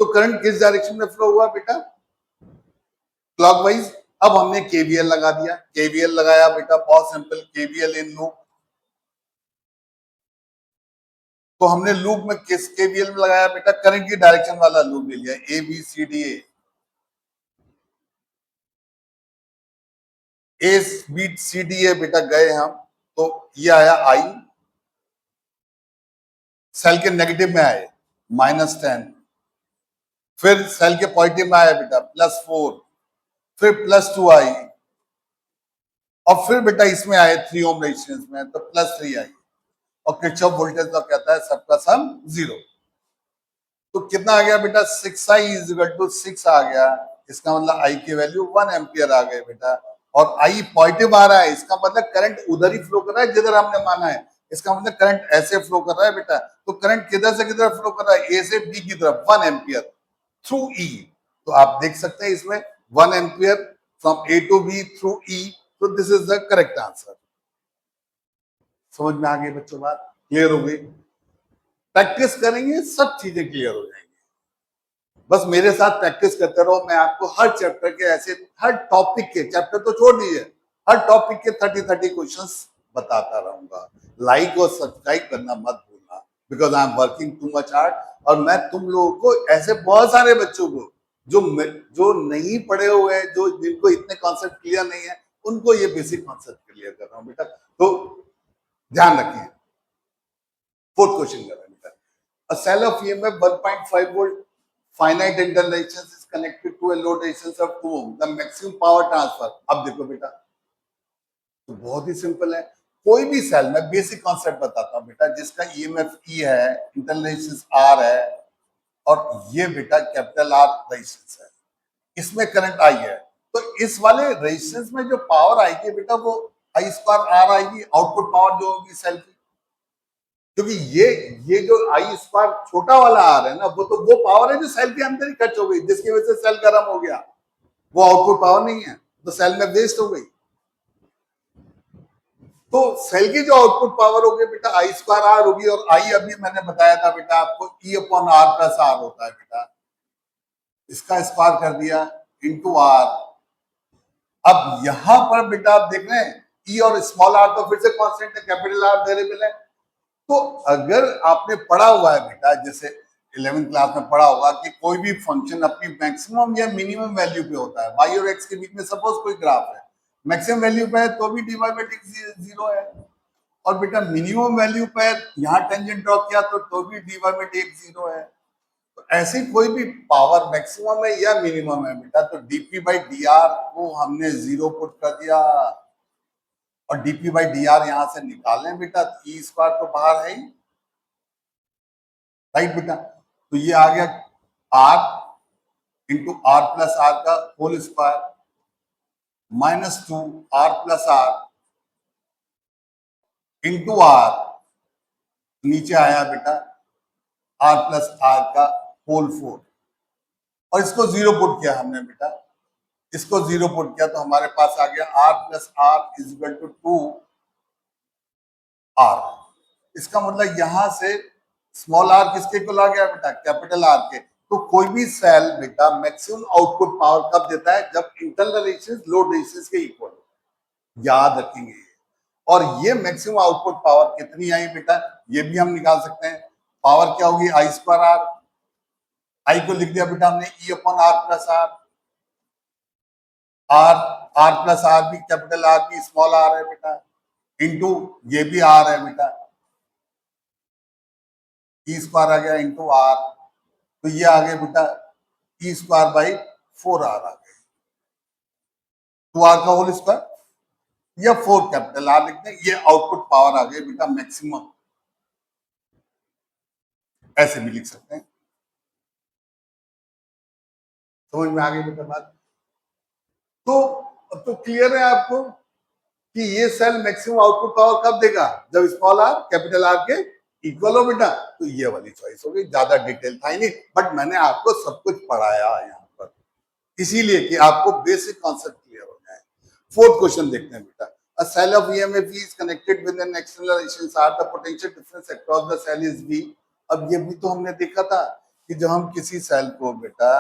तो करंट किस डायरेक्शन में फ्लो हुआ बेटा, क्लॉकवाइज। अब हमने केवीएल लगा दिया, केवीएल लगाया बेटा, बहुत सिंपल, केवीएल इन लूप। तो हमने लूप में किस केवीएल में लगाया बेटा, करंट की डायरेक्शन वाला लूप ले लिया, ABCDA, ABCDA बेटा गए हम, तो ये आया I, सेल के नेगेटिव में आए -10, फिर सेल के पॉजिटिव में आया बेटा +4, फिर +2I, और फिर बेटा इसमें आए 3 ओम रेजिस्टेंस में, तो +3I, और किरचॉफ वोल्टेज लॉ कहता है सबका सम 0। तो कितना आ गया बेटा, 6I इज इक्वल टू 6 आ गया, इसका मतलब I की वैल्यू 1 एम्पियर आ गए बेटा, और I पॉजिटिव आ रहा है, इसका मतलब करंट उधर ही फ्लो कर रहा है जिधर हमने माना है, इसका मतलब करंट ऐसे फ्लो कर रहा है बेटा। तो करंट किधर से किधर फ्लो कर रहा है, A से B की तरफ 1 एम्पियर थ्रू E, तो आप देख सकते हैं इसमें 1 ampere from A to B through E, तो this is the correct answer. समझ में आ गई बच्चों बात, क्लियर हो गई। प्रैक्टिस करेंगे सब चीजें क्लियर हो जाएंगी, बस मेरे साथ प्रैक्टिस करते रहो। मैं आपको हर चैप्टर के ऐसे, हर टॉपिक के, चैप्टर तो छोड़ दीजिए, हर टॉपिक के 30 क्वेश्चंस बताता रहूंगा। लाइक और सब्सक्राइब करना मत भूलना, because I am working too much hard, और मैं तुम लोगों को ऐसे बहुत सारे बच्चों को जो नहीं पढ़े हुए हैं, जो जिनको इतने कॉन्सेप्ट क्लियर नहीं है, उनको ये बेसिक कॉन्सेप्ट क्लियर कर रहा हूँ बेटा, तो ध्यान रखिए। 4th क्वेश्चन कर रहे हैं बेटा, a cell of EMF 1.5 volt finite internal resistance is connected to a load resistance of 2 ohm, the maximum power transfer। अब देखो बेटा, तो बहुत ही सिंपल है, कोई भी सेल में बेसिक कॉन्सेप्ट बताता हूं बेटा, जिसका EMF E है, इंटरनल रेजिस्टेंस R है, और ये बेटा कैपिटल R रेजिस्टेंस है, इसमें करंट I है, तो इस वाले रेजिस्टेंस में जो पावर आएगी बेटा, वो I स्क्वायर R आएगी, आउटपुट पावर जो होगी सेल की, क्योंकि ये जो आई स्क्वायर छोटा वाला आर है ना, वो पावर है जो सेल के अंदर ही खर्च हो गई, जिसकी वजह से सेल गर्म हो गया, वो आउटपुट पावर नहीं है, तो सेल में वेस्ट हो गई। तो सेल की जो आउटपुट पावर होगी बेटा आई स्क्वायर आर होगी, और आई अभी मैंने बताया था बेटा आपको E upon R plus r होता है बेटा, इसका स्क्वायर कर दिया इंटू आर। अब यहां पर बेटा आप देख रहे हैं E और स्मॉल r तो फिर से कांस्टेंट है, कैपिटल R वेरिएबल है। तो अगर आपने पढ़ा हुआ है बेटा, जैसे 11th क्लास में पढ़ा होगा कि कोई भी फंक्शन अपनी मैक्सिमम या मिनिमम वैल्यू पे होता है, y और x के बीच में सपोज कोई ग्राफ है, मैक्सिमम वैल्यू पे है तो भी dy बाई dx 0 है, और बेटा मिनिमम वैल्यू पे यहाँ टेंजेंट ड्रॉ किया तो भी dy बाई dx 0 है। तो ऐसी कोई भी पावर मैक्सिमम है या मिनिमम है बेटा, तो dp बाई dr को हमने 0 पुट कर दिया, और डीपी बाई डी आर यहां से निकालें बेटा, ई स्क्वायर तो बाहर है ही, राइट बेटा। तो ये आ गया R into R plus are का whole square -2 R plus R into R, नीचे आया बेटा आर प्लस आर का होल 4, और इसको जीरो पुट किया हमने बेटा, इसको जीरो पुट किया तो हमारे पास आ गया r plus R is equal to 2 r. इसका मतलब यहां से स्मॉल आर किसके इक्वल आ गया बेटा, कैपिटल आर के। तो कोई भी सेल बेटा मैक्सिमम आउटपुट पावर कब देता है, जब इंटरनल रेजिस्टेंस लोड रेजिस्टेंस के इक्वल हो, याद रखेंगे। और ये मैक्सिमम आउटपुट पावर कितनी आई बेटा, ये भी हम निकाल सकते हैं। पावर क्या होगी, आई स्क्वायर आर, आई को लिख दिया बेटा हमने E upon R plus r, R r plus R भी कैपिटल आर भी स्मॉल आर है बेटा, इंटू ये भी आर है बेटा, ई स्क्वायर आ गया इंटू आर, तो ये आ गया बेटा ई स्क्वायर बाई 4 आर आ गया, 2 आर का होल स्क्वायर या 4 कैपिटल आर लिखते हैं। ये आउटपुट पावर आ गई बेटा मैक्सिमम, ऐसे भी लिख सकते हैं। समझ में आ गई बेटा बात। तो क्लियर है आपको कि ये सेल मैक्सिमम आउटपुट पावर कब देगा, जब स्मॉल आर कैपिटल आर के इक्वल हो बेटा। तो ये वाली चॉइस होगी, ज्यादा डिटेल था ही नहीं, बट मैंने आपको सब कुछ पढ़ाया यहाँ पर, इसीलिए कि आपको बेसिक कॉन्सेप्ट क्लियर हो जाए। फोर्थ क्वेश्चन देखते हैं बेटा, a cell of EMF is connected with an external resistance R, the potential difference across the cell is V। अब ये भी तो हमने देखा था कि जब हम किसी सेल को बेटा,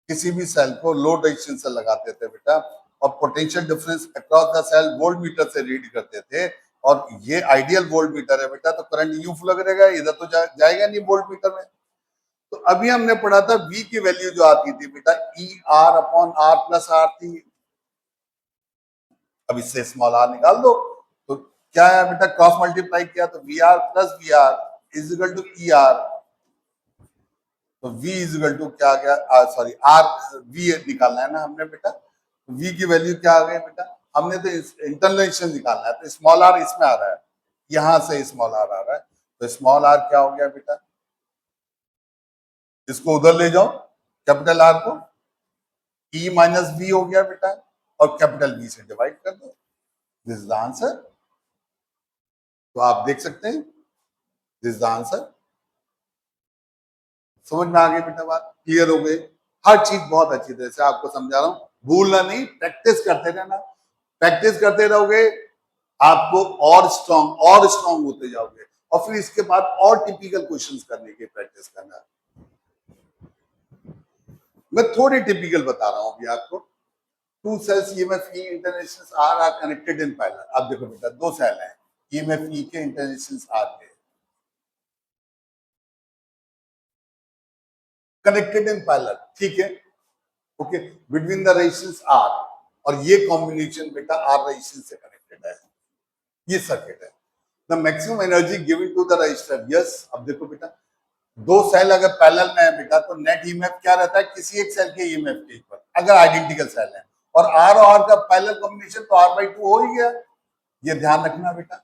किसी भी सेल को लोड रेजिस्टेंस से लगाते थे बेटा, और potential difference across the cell voltmeter से रीड करते थे, और ये आइडियल वोल्ट मीटर है बेटा, तो करंट यू फ्लो करेगा, इधर तो जाएगा नहीं वोल्ट मीटर में। तो अभी हमने पढ़ा था V की वैल्यू जो आती थी बेटा E R upon R plus r थी। अब इससे स्मॉल आर निकाल दो, तो क्या है बेटा, क्रॉस मल्टीप्लाई किया तो V R plus V r is equal to E R, तो v इज इक्वल टू क्या आ गया, सॉरी आर, v निकालना है ना हमने बेटा, v की वैल्यू क्या आ गई बेटा, हमने तो इंटरनल रेजिस्टेंस निकालना है, तो स्मॉल आर इसमें आ रहा है, यहां से स्मॉल आर आ रहा है, तो स्मॉल आर क्या हो गया बेटा, इसको उधर ले जाओ कैपिटल आर को, e माइनस वी हो गया बेटा, और कैपिटल V से डिवाइड कर दो, दिस इज द आंसर। तो आप देख सकते हैं दिस इज द आंसर। समझ में आ गई बेटा बात, क्लियर हो गई, हर चीज बहुत अच्छी तरह से आपको समझा रहा हूं, भूलना नहीं, प्रैक्टिस करते रहना, प्रैक्टिस करते रहोगे आपको और स्ट्रांग होते जाओगे, और फिर इसके बाद और टिपिकल क्वेश्चंस करने की प्रैक्टिस करना। मैं थोड़ी टिपिकल बता रहा हूं अभी आपको। Two cells EMF E international r connected in parallel. अब देखो बेटा दो सेल हैं EMF E के इंटरनेशनल आर के, कनेक्टेड इन पैरेलल, ठीक है, okay, between the resistance R, और ये कॉम्बिनेशन बेटा आर रेजिस्टेंस से कनेक्टेड है, ये सर्किट है। The maximum energy given to the resistor, yes. अब देखो बेटा दो सेल अगर पैरेलल में है बेटा, तो नेट ईएमएफ क्या रहता है, किसी एक सेल के ईएमएफ के इक्वल, अगर आइडेंटिकल सेल है, और आर और आर का पैरेलल कॉम्बिनेशन तो r/2 हो ही गया, ये ध्यान रखना बेटा।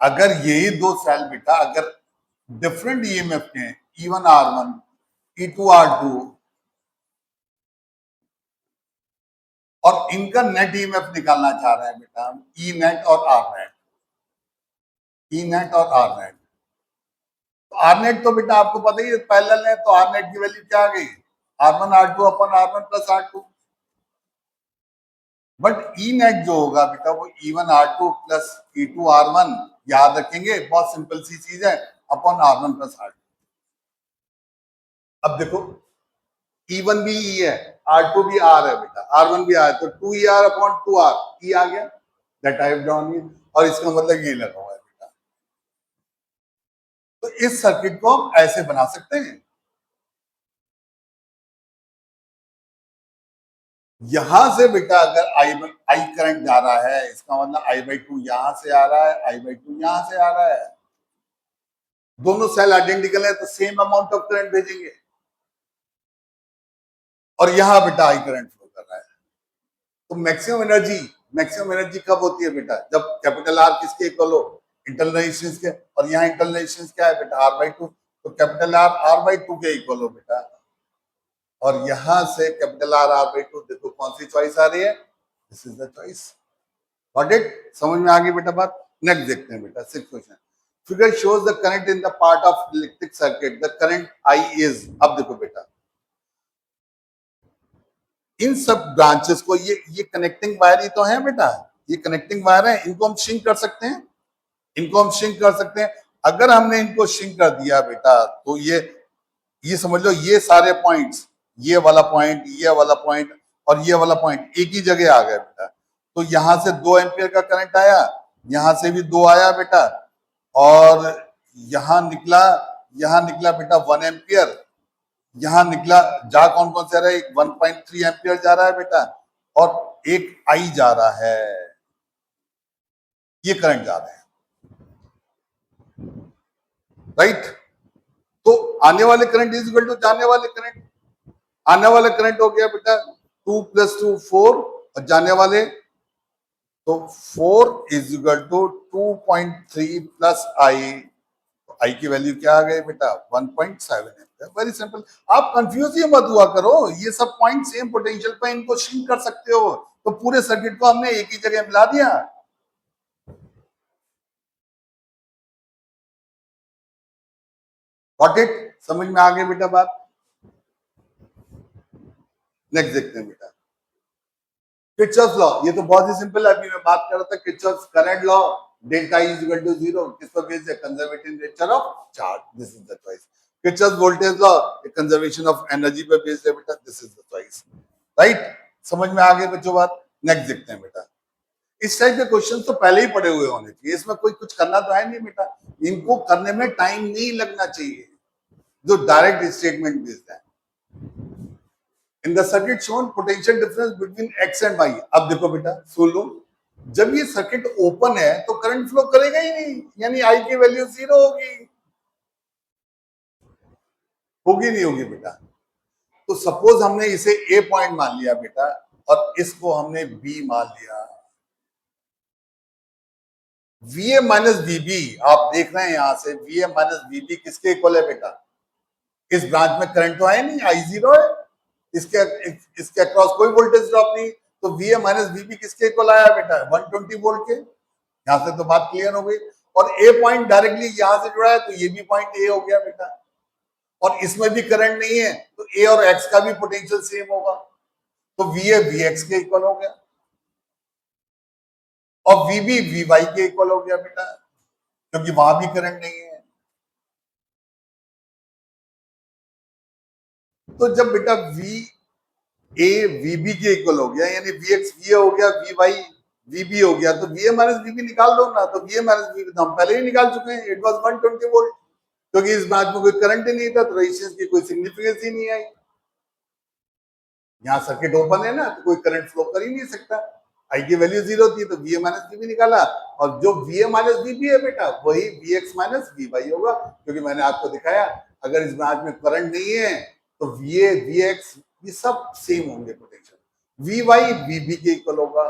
अगर यही दो सेल बेटा अगर डिफरेंट ईएमएफ के हैं, E1 R1 E2 R2, और इनका नेट ईएमएफ निकालना चाह रहे हैं बेटा हम, ई नेट और आर नेट, ई नेट और आर नेट। तो आर नेट तो बेटा आपको पता ही है पैरेलल है, तो आर नेट की वैल्यू क्या आ गई, R1 R2 upon R1 plus R2, but E net जो होगा बेटा वो E1 R2 plus E2 R1, याद रखेंगे बहुत सिंपल सी चीज है, अपॉन R1 प्लस R2। अब देखो E1 भी E है, R2 भी R है बेटा, R1 भी R है, तो 2ER अपॉन 2R, E आ गया, that I have drawn it, और इसका मतलब ये लगा हुआ है बेटा। तो इस सर्किट को हम ऐसे बना सकते हैं, यहां से बेटा अगर आई करंट जा रहा है, इसका मतलब I/2 यहां से आ रहा है, I/2 यहां से आ रहा है, दोनों सेल आइडेंटिकल है तो सेम अमाउंट ऑफ करंट भेजेंगे, और यहां बेटा आई करंट फ्लो कर रहा है, तो मैक्सिमम एनर्जी कब होती है बेटा? जब कैपिटल आर किसके इक्वल हो? इंटरनल रेजिस्टेंस के। और यहाँ इंटरनल रेजिस्टेंस क्या है बेटा? R/2। तो कैपिटल आर R/2 के इक्वल हो बेटा। और यहां से कैपिटल आर R/2, देखो कौन सी चॉइस आ रही है? This is the choice. Got it? समझ में आ गई बेटा बात? नेक्स्ट देखते हैं बेटा, 6th question. Figure shows the current in the part of electric circuit, the current I is. अब देखो बेटा, इन सब ब्रांचेस को, ये कनेक्टिंग वायर ही तो है बेटा, ये कनेक्टिंग वायर है, इनको हम श्रिंक कर सकते हैं, इनको हम श्रिंक कर सकते हैं। अगर हमने इनको श्रिंक कर दिया बेटा, तो ये समझ लो, ये सारे पॉइंट्स, ये वाला पॉइंट, ये वाला पॉइंट और ये वाला पॉइंट एक ही जगह आ गया बेटा। तो यहां से 2 एम्पियर का करंट आया, यहां से भी 2 आया बेटा, और यहां निकला बेटा 1 एम्पियर। यहां निकला, जा कौन कौन से रहा है? 1.3 एम्पियर जा रहा है बेटा, और एक आई जा रहा है, ये करंट जा रहा है, राइट? तो आने वाले करंट इज इक्वल टू जाने वाले करंट। आने वाले करंट हो गया बेटा 2 + 2 4, और जाने वाले, तो 4 इज इक्वल टू 2.3 प्लस आई। आई की वैल्यू क्या आ गई बेटा? 1.7 है। Very simple. आप कंफ्यूज ही मत हुआ करो, ये सब पॉइंट सेम पोटेंशियल पे, इनको श्रिंक कर सकते हो। तो पूरे सर्किट को हमने एक ही जगह मिला दिया। Got it? समझ में आ गई बेटा बात? नेक्स्ट देखते हैं बेटा, किरचॉफ लॉ। ये तो बहुत ही सिंपल है, अभी मैं बात कर रहा था Kirchhoff current law. Delta I is equal to 0, किस पर बेस्ड है? Conservative nature of charge, this is the choice. Kirchhoff voltage law, conservation of energy पर बेस्ड है बेटा, this is the choice, right? समझ में आ गई बच्चों बात? नेक्स्ट देखते हैं बेटा, इस टाइप के क्वेश्चन तो पहले ही पढ़े हुए होने चाहिए, इसमें कोई कुछ करना तो है नहीं बेटा, इनको करने में टाइम नहीं लगना चाहिए, जो डायरेक्ट स्टेटमेंट बेस्ड है। इन the circuit shown potential difference between X and Y। अब देखो बेटा, सुन लो, जब ये सर्किट ओपन है तो करंट फ्लो करेगा ही नहीं, यानी I की वैल्यू 0 होगी। होगी नहीं होगी बेटा? तो सपोज हमने इसे A पॉइंट मान लिया बेटा, और इसको हमने B मान लिया। VA माइनस VB, आप देख रहे हैं यहां से, VA माइनस VB किसके इक्वल है बेटा? इस ब्रांच में करंट तो है नहीं, I0 है, इसके इसके अक्रॉस कोई वोल्टेज ड्रॉप नहीं, तो VA माइनस VB किसके इक्वल आया बेटा? 120 वोल्ट के। यहां से तो बात क्लियर हो गई। और A पॉइंट डायरेक्टली यहां से जुड़ा है, तो ये भी पॉइंट A हो गया बेटा, और इसमें भी करंट नहीं है, तो A और X का भी पोटेंशियल सेम होगा, तो VA VX के इक्वल हो गया, और VB VY के इक्वल हो गया बेटा, क्योंकि वहां भी करंट नहीं है। तो जब बेटा VA VB के इक्वल हो गया, यानी VX VA हो गया, VY VB हो गया, तो VA माइनस VB निकाल दो ना, तो VA माइनस VB तो हम पहले ही निकाल चुके हैं, इट वाज 120 वोल्ट, क्योंकि इस ब्रांच में कोई करंट ही नहीं था, तो रेजिस्टेंस की कोई सिग्निफिकेंस ही नहीं आई। यहाँ सर्किट ओपन है ना, तो कोई करंट फ्लो कर ही नहीं सकता। आई की वैल्यू 0 थी, तो VA माइनस VB निकाला, और जो VA माइनस VB है बेटा, वही VX माइनस VY होगा, क्योंकि मैंने आपको दिखाया अगर इस ब्रांच में करंट नहीं है तो VA VX ये सब सेम होंगे पोटेंशियल, VY VB के इक्वल होगा।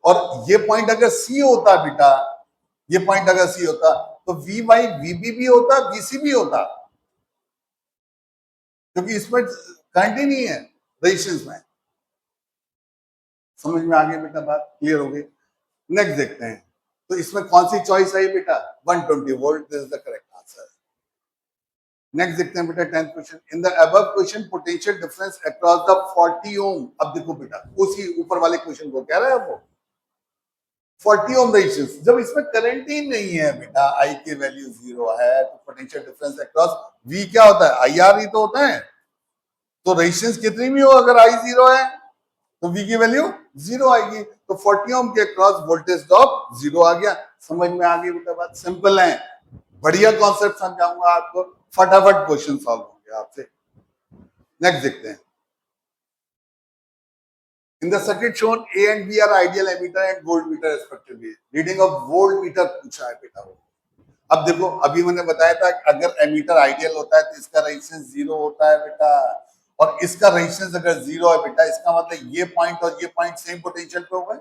और ये पॉइंट अगर C होता बेटा, ये पॉइंट अगर C होता, तो VY VB भी होता, VC भी होता, क्योंकि इसमें करंट ही नहीं है रेजिस्टेंस में। समझ में आ गई बेटा बात? क्लियर हो गई? नेक्स्ट देखते हैं, तो इसमें कौन सी चॉइस आई बेटा? 120 volt, this is the correct answer. Next देखते हैं बेटा 10th question, in the above question potential difference across the 40 ओम। अब देखो बेटा, उसी ऊपर वाले क्वेश्चन को कह रहा है वो 40 ओम रेजिस्टेंस, जब इसमें करंट ही नहीं है बेटा, आई की वैल्यू 0 है, तो पोटेंशियल डिफरेंस अक्रॉस V क्या होता है? IR ही तो होता है। तो रेजिस्टेंस कितनी भी हो, अगर I 0 है तो V की वैल्यू 0 आएगी, तो 40 ओम के क्रॉस वोल्टेज ड्रॉप 0 आ गया। समझ में आ गई बेटा बात? सिंपल है, बढ़िया कॉन्सेप्ट समझाऊंगा आपको, फटाफट क्वेश्चन सॉल्व होंगे आपसे। नेक्स्ट देखते हैं, in the circuit shown A and B are ideal ammeter and voltmeter respectively, reading of voltmeter पूछा है बेटा वो। अब देखो, अभी मैंने बताया था अगर एमीटर आइडियल होता है तो इसका रेजिस्टेंस 0 होता है बेटा, और इसका रेजिस्टेंस अगर 0 है बेटा, इसका मतलब ये पॉइंट और ये पॉइंट सेम पोटेंशियल पे होगा।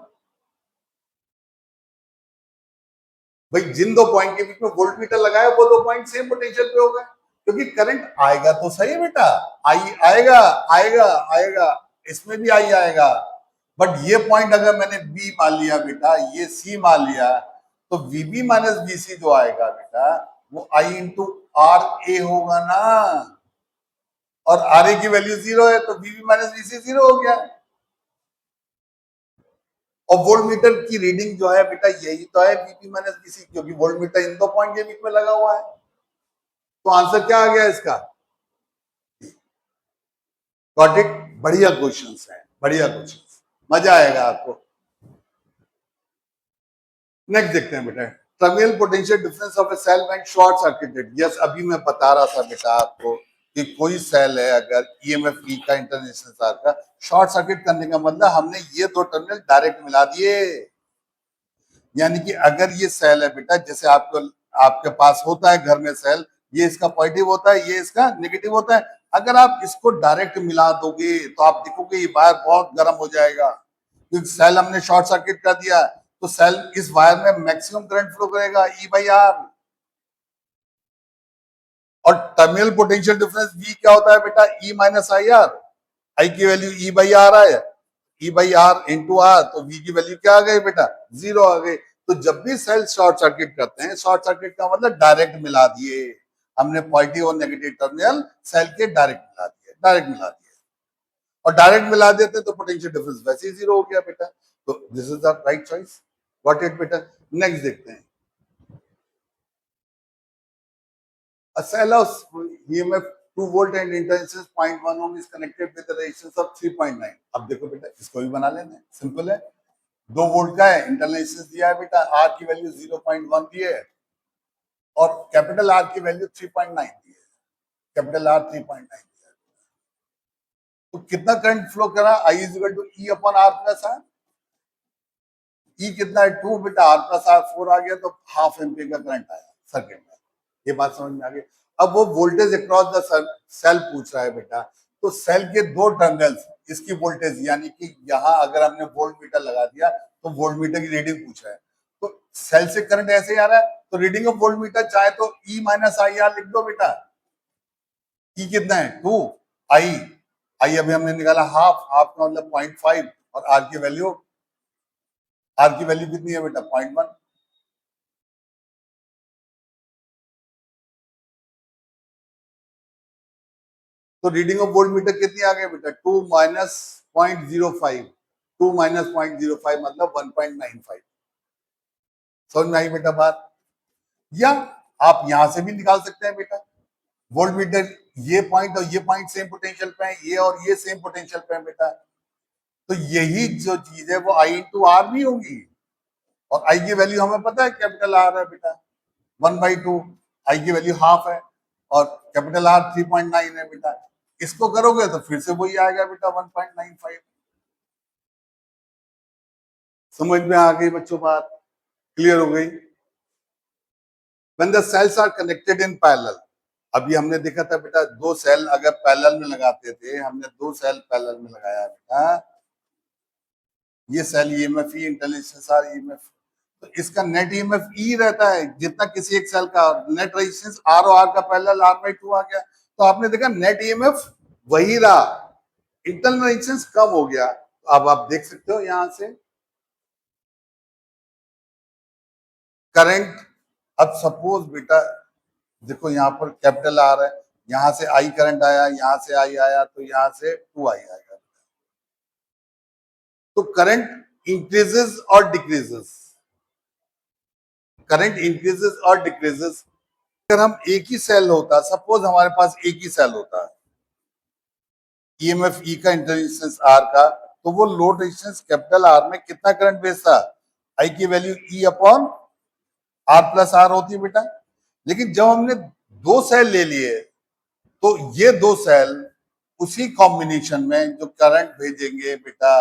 भाई जिन दो पॉइंट के बीच में वोल्ट मीटर लगाया वो दो पॉइंट सेम पोटेंशियल पे होगा, क्योंकि करंट आएगा तो सही है बेटा, आई आएगा आएगा आएगा, इसमें भी आई आएगा। बट ये पॉइंट अगर मैंने बी मान लिया बेटा, ये सी मान लिया, तो वीबी माइनस बीसी जो आएगा बेटा वो आई इंटू आर ए होगा ना, और आर ए की वैल्यू 0 है तो वीबी माइनस बीसी 0 हो गया। और वोल्ट मीटर की रीडिंग जो है बेटा यही तो है वीपी माइनस बीसी, क्योंकि वोल्ट मीटर इन दो पॉइंट के बीच में लगा हुआ है। तो आंसर क्या आ गया इसका? Got it? बढ़िया क्वेश्चंस है, बढ़िया क्वेश्चंस, मजा आएगा आपको। नेक्स्ट देखते हैं बेटा, terminal potential difference of a cell when short circuited. Yes, अभी मैं बता रहा था बेटा आपको कि कोई सेल है अगर ईएमएफ ई का इंटरनेशनल तार का शॉर्ट सर्किट करने का मतलब हमने ये दो टर्मिनल डायरेक्ट मिला दिए। यानी कि अगर ये सेल है बेटा, जैसे आपको आपके पास होता है घर में सेल, ये इसका पॉजिटिव होता है, ये इसका नेगेटिव होता है, अगर आप इसको डायरेक्ट मिला दोगे तो आप देखोगे ये वायर बहुत गर्म हो जाएगा, क्योंकि सेल हमने शॉर्ट सर्किट कर दिया, तो सेल इस वायर में मैक्सिमम करंट फ्लो करेगा ई बाई आर। और टर्मिनल पोटेंशियल डिफरेंस वी क्या होता है बेटा? E minus I are. आई की वैल्यू ई बाई आर है, ई बाई आर इंटू आर, तो वी की वैल्यू क्या आ गई बेटा? 0 आ गई। तो जब भी सेल शॉर्ट सर्किट करते हैं, शॉर्ट सर्किट का मतलब डायरेक्ट मिला दिए, हमने पॉजिटिव और नेगेटिव टर्मिनल सेल के डायरेक्ट मिला दिए, डायरेक्ट मिला दिए। और डायरेक्ट मिला देते तो पोटेंशियल डिफरेंस वैसे ही 0 हो गया बेटा। तो this is the right choice, got it बेटा। नेक्स्ट देखते हैं, a cell of EMF 2 volt and intensity 0.1 ohm is connected with a resistance of 3.9। अब देखो बेटा इसको भी बना लेना है, सिंपल है। 2 वोल्ट का है, इंटरनल रेजिस्टेंस दिया है बेटा, आर की वैल्यू 0.1 दी है और कैपिटल आर की वैल्यू 3.9 दी है, कैपिटल आर 3.9 दिया है। तो कितना करंट फ्लो करा? I is equal to E upon R plus r. ई कितना है? 2 बेटा, आर प्लस आर 4 आ गया, तो हाफ एम्पियर का करंट आया सर्किट में। ये बात समझ में आ गई। अब वो वोल्टेज अक्रॉस द सेल पूछ रहा है बेटा, तो सेल के दो टर्मिनल्स, इसकी वोल्टेज, यानी कि यहां अगर हमने वोल्ट मीटर लगा दिया तो वोल्ट मीटर की रीडिंग पूछ रहा है, तो सेल से करंट ऐसे ही आ रहा है, तो रीडिंग ऑफ वोल्ट मीटर चाहे तो ई माइनस आई आर लिख दो बेटा। ई कितना है? 2। आई आई अभी हमने निकाला हाफ, हाफ का मतलब 0.5, और आर की वैल्यू कितनी है बेटा? 0.1। तो रीडिंग ऑफ वोल्ट मीटर कितनी आ गई बेटा? 2 माइनस 0.05, 2 माइनस 0.05 मतलब 1.95। समझ में आई बेटा बात? या आप यहां से भी निकाल सकते हैं बेटा, वोल्ट मीटर ये पॉइंट और ये पॉइंट सेम पोटेंशियल पे है, ये और ये सेम पोटेंशियल पे है बेटा, तो यही जो चीज है वो आई इंटू आर भी होगी। और आई की वैल्यू हमें पता है कैपिटल आर है बेटा, 1/2। आई की वैल्यू हाफ है और कैपिटल आर 3.9 है बेटा। इसको करोगे तो फिर से वही आएगा बेटा 1.95। समझ में आ गई बच्चों बात? क्लियर हो गई? When the cells are connected in parallel, अभी हमने देखा था बेटा दो सेल अगर पैरेलल में लगाते थे, हमने दो सेल पैरेलल में लगाया बेटा, ये cell EMF E international EMF, तो इसका नेट ईएमएफ ई रहता है जितना किसी एक सेल का, नेट रेजिस्टेंस आर और आर का पैरेलल R/2 आ गया, तो आपने देखा नेट ईएमएफ वही रहा, इंटरनल रेजिस्टेंस कम हो गया। अब आप देख सकते हो यहां से करंट, अब सपोज बेटा देखो यहाँ पर कैपिटल आर है, यहां से आई करंट आया, यहां से आई आया, तो यहां से 2 आई आएगा। तो करंट इंक्रीजेस और डिक्रीजेस, करंट इंक्रीजेस और डिक्रीजेस। अगर हम एक ही सेल होता, सपोज हमारे पास एक ही सेल होता ईएमएफ ई का इंटररेजिस्टेंस आर का, तो वो लोड रेजिस्टेंस कैपिटल आर में कितना करंट भेजता? आई की value E upon R plus r होती है बेटा। लेकिन जब हमने दो सेल ले लिए, तो ये दो सेल उसी कॉम्बिनेशन में जो करंट भेजेंगे बेटा,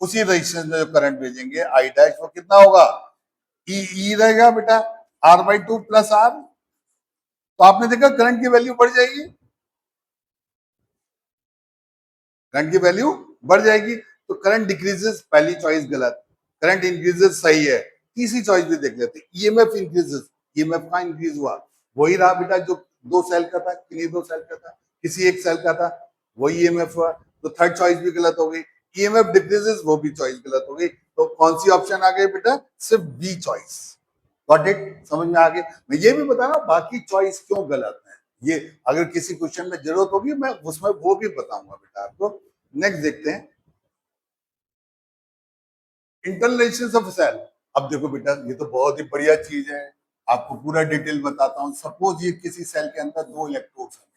उसी रेजिस्टेंस में जो करंट भेजेंगे आई डैश, वो कितना होगा? ई रहेगा बेटा, R/2 प्लस आर। तो आपने देखा करंट की वैल्यू बढ़ जाएगी। करंट की वैल्यू बढ़ जाएगी। तो करंट डिक्रीजेस, पहली चॉइस गलत। करंट इंक्रीजेस सही है। तीसरी चॉइस भी देख लेते हैं, ईएमएफ इंक्रीजेस, ईएमएफ का इंक्रीज हुआ, वही रहा बेटा जो 2 सेल का था, किन्हीं 2 सेल का था, किसी एक सेल का था, वही ईएमएफ हुआ। तो थर्ड चॉइस भी गलत हो गई। ईएमएफ डिक्रीजेस, वो भी चॉइस गलत हो गई। तो कौन सी ऑप्शन आ गई बेटा? सिर्फ बी चॉइस। Got it? समझ में आ गई? मैं ये भी बता रहा हूं बाकी चॉइस क्यों गलत है। ये अगर किसी क्वेश्चन में जरूरत होगी मैं उसमें वो भी बताऊंगा बेटा आपको। नेक्स्ट देखते हैं, इंटरनल रेजिस्टेंस ऑफ सेल। अब देखो बेटा ये तो बहुत ही बढ़िया चीज है, आपको पूरा डिटेल बताता हूँ। सपोज ये किसी सेल के अंदर 2 इलेक्ट्रोड्स हैं,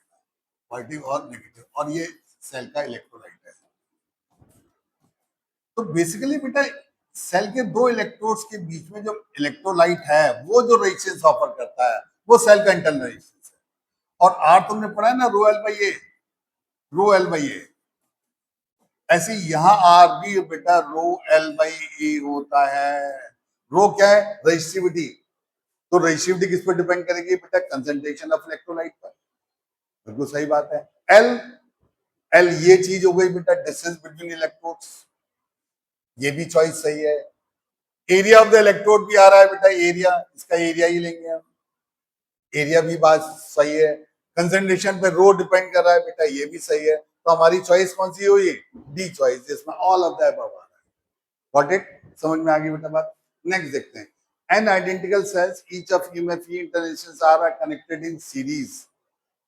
पॉजिटिव और नेगेटिव, और ये सेल का इलेक्ट्रोलाइट है। तो बेसिकली बेटा सेल के 2 इलेक्ट्रोड्स के बीच में जो इलेक्ट्रोलाइट है वो जो रेजिस्टेंस ऑफर करता है वो सेल का इंटरनल रेजिस्टेंस है। और आर तुमने पढ़ा है ना, rho L by A, rho L by A. ऐसे यहाँ आर भी बेटा रो एल बाई ए होता है। रो क्या है? रेजिस्टिविटी। तो रेजिस्टिविटी किस पर डिपेंड करेगी बेटा? कंसंट्रेशन ऑफ इलेक्ट्रोलाइट पर। बिल्कुल सही बात है। एल, एल ये चीज हो गई बेटा डिस्टेंस बिटवीन इलेक्ट्रोड्स, ये भी चॉइस सही है। एरिया ऑफ द इलेक्ट्रोड भी आ रहा है बेटा, एरिया, इसका एरिया ही लेंगे हम, एरिया भी बात सही है। कंसंट्रेशन पे रो डिपेंड कर रहा है बेटा, ये भी सही है। तो हमारी चॉइस कौन सी हुई? डी चॉइस, जिसमें ऑल ऑफ द अबव आ रहा है। Got it? समझ में आ गई बेटा बात? नेक्स्ट देखते हैं, an identical cells each of यूएफई इंटररेशंस आर कनेक्टेड इन सीरीज।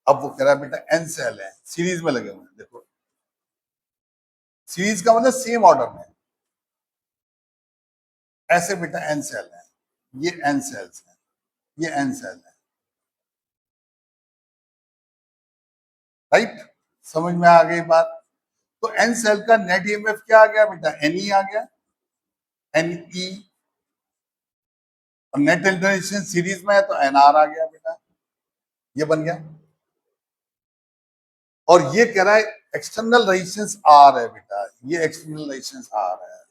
अब वो कह रहा है बेटा एन सेल है, सीरीज में लगे हुए हैं। देखो सीरीज का मतलब सेम ऑर्डर में, ऐसे बेटा एन सेल है, ये एन सेल्स है, ये एन सेल है, राइट? समझ में आ गई बात? तो एन सेल का नेट ईएमएफ क्या आ गया बेटा? एन ई आ गया, एन ई। और नेट इंटररेशन सीरीज में है तो एन आर आ गया बेटा, ये बन गया। और ये कह रहा है एक्सटर्नल रेजिस्टेंस आर है बेटा, ये एक्सटर्नल रेजिस्टेंस आर है,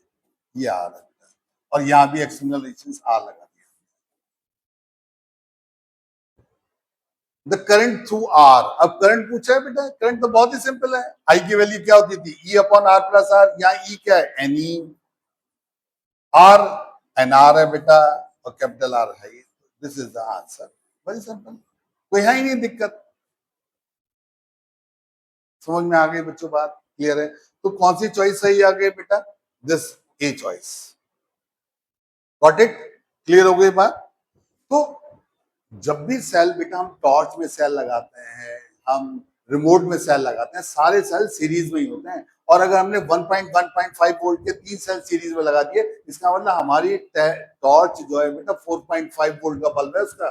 ये आर है बेटा, और यहां भी एक्सटर्नल रेजिस्टेंस आर लगा दिया। The current through R. अब करंट पूछा है बेटा, करंट तो बहुत ही सिंपल है, आई की वैल्यू क्या होती थी? E upon R plus r, या ई क्या है? N E. R n r है बेटा, और कैपिटल आर है, this is the answer. Very simple, कोई है ही नहीं दिक्कत। समझ में आ गई बच्चों बात? क्लियर है? तो कौन सी चॉइस सही आ गई बेटा? This a choice. Got it? Clear हो गई बात? तो जब भी सेल बेटा हम टॉर्च में सेल लगाते हैं, हम रिमोट में सेल लगाते हैं, सारे सेल सीरीज में ही होते हैं। और अगर हमने 1.5 वोल्ट के 3 सेल सीरीज में लगा दिए, इसका मतलब हमारी टॉर्च जो है बेटा 4.5 वोल्ट का बल्ब है उसका।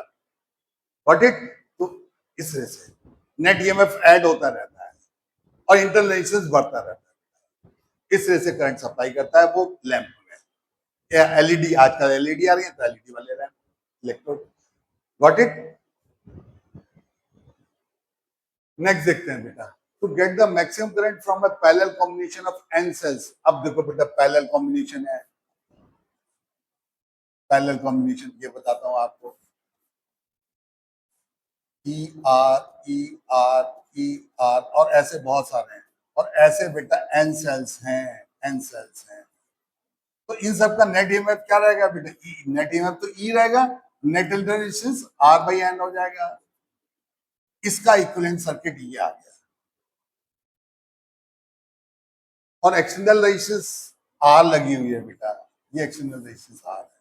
Got it? तो इस तरह से नेट ईएमएफ ऐड होता रहता है और इंटरनल रेजिस्टेंस बढ़ता रहता है। इस तरह से करंट सप्लाई करता है वो लैंप में, या एलईडी, आजकल एलईडी आ रही है तो एलईडी वाले lamp, electrode. Got it? Next देखते हैं बेटा, to get the maximum current from a parallel combination of n cells. अब देखो बेटा पैरेलल कॉम्बिनेशन है, पैरेलल कॉम्बिनेशन ये बताता हूं आपको, E r E r E r, और ऐसे बहुत सारे हैं, और ऐसे बेटा एन सेल्स हैं, एन सेल्स हैं। तो इन सब का नेट ईएमएफ क्या रहेगा बेटा? ई, नेट ईएमएफ तो ई रहेगा, net resistance r by n हो जाएगा। इसका इक्विवेलेंट सर्किट ये आ गया, और एक्सटर्नल रेजिस्टेंस आर लगी हुई है बेटा, ये एक्सटर्नल रेजिस्टेंस आर है।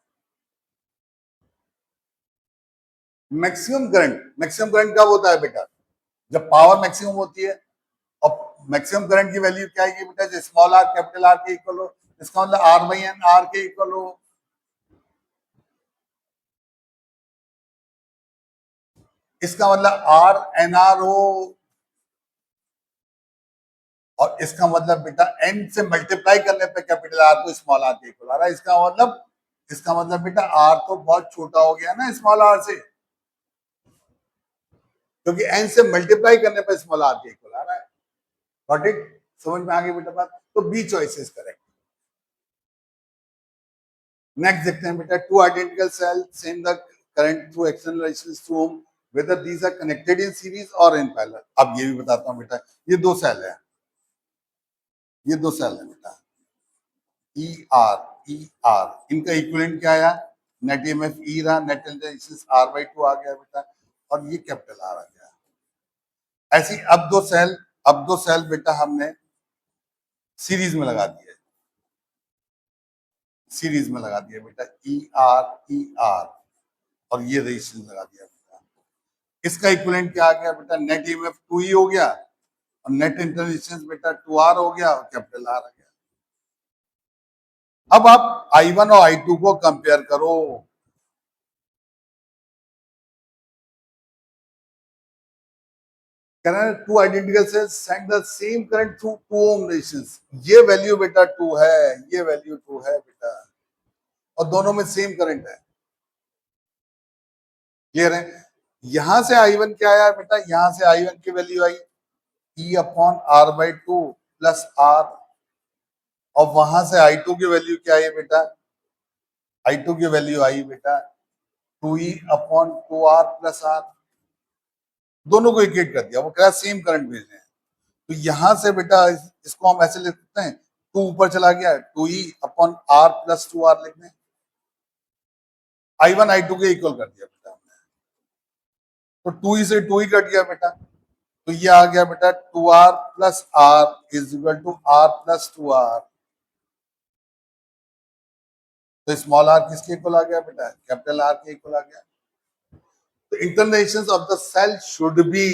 मैक्सिमम करंट कब होता है बेटा? जब पावर मैक्सिमम होती है। और मैक्सिमम करंट की वैल्यू क्या आएगी बेटा? जो स्मॉल आर कैपिटल आर के इक्वल हो, इसका मतलब आर बाई एन आर के इक्वल हो। इसका मतलब आर एन आर हो, और इसका मतलब बेटा एन से मल्टीप्लाई करने पे कैपिटल आर को स्मॉल आर के इक्वल आ रहा है। इसका मतलब बेटा आर तो बहुत छोटा हो गया ना स्मॉल आर से, क्योंकि एन से मल्टीप्लाई करने पे स्मॉल आर के इक्वल आ रहा है। Got it? समझ में आ गई बेटा बात? तो B choice is correct. Next देखते हैं बेटा, two identical cell same the current through external resistance through whom whether these are connected in series or in parallel। अब ये भी बताता हूं बेटा, ये 2 सेल है, ये दो सेल है बेटा, ई आर, ई आर, इनका इक्विवेलेंट क्या आया, नेट ईएमएफ ई रहा, नेट रेजिस्टेंस R/2 आ गया बेटा, और ये कैपिटल आर आ गया। ऐसी अब दो सेल बेटा हमने सीरीज में लगा दिए, सीरीज में लगा दिया बेटा, ई आर, और ये रेजिस्टेंस लगा दिया बेटा। इसका इक्विवेलेंट क्या आ गया बेटा, नेट ईएमएफ 2E हो गया, और नेट इंटरनल रेजिस्टेंस बेटा 2R हो गया, और कैपिटल आर आ गया। अब आप I1 और I2 को कंपेयर करो। Two identical sales send the same current through 2 ohm resistance. ये वैल्यू बेटा 2 है, ये वैल्यू 2 है बेटा, और दोनों में सेम करंट है। क्लियर है? यहां से I1 क्या आया बेटा, यहां से I1 की वैल्यू आई E/R/2 प्लस R, और वहां से I2 की वैल्यू क्या आई बेटा, I2 की वैल्यू आई बेटा 2E/2R प्लस R। दोनों को इक्वेट कर दिया, वो कह रहा सेम करंट भेज रहे हैं। तो यहां से बेटा इसको हम ऐसे लिख सकते हैं, 2 ऊपर चला गया, 2E/R प्लस 2R लिख दें। I1 I2 के इक्वल कर दिया बेटा हमने, तो 2E से 2E कट गया बेटा, तो ये आ गया बेटा 2R plus R is equal to R plus 2R। तो स्मॉल r किसके इक्वल आ गया बेटा, कैपिटल R के इक्वल आ गया। तो internal resistance of the cell should be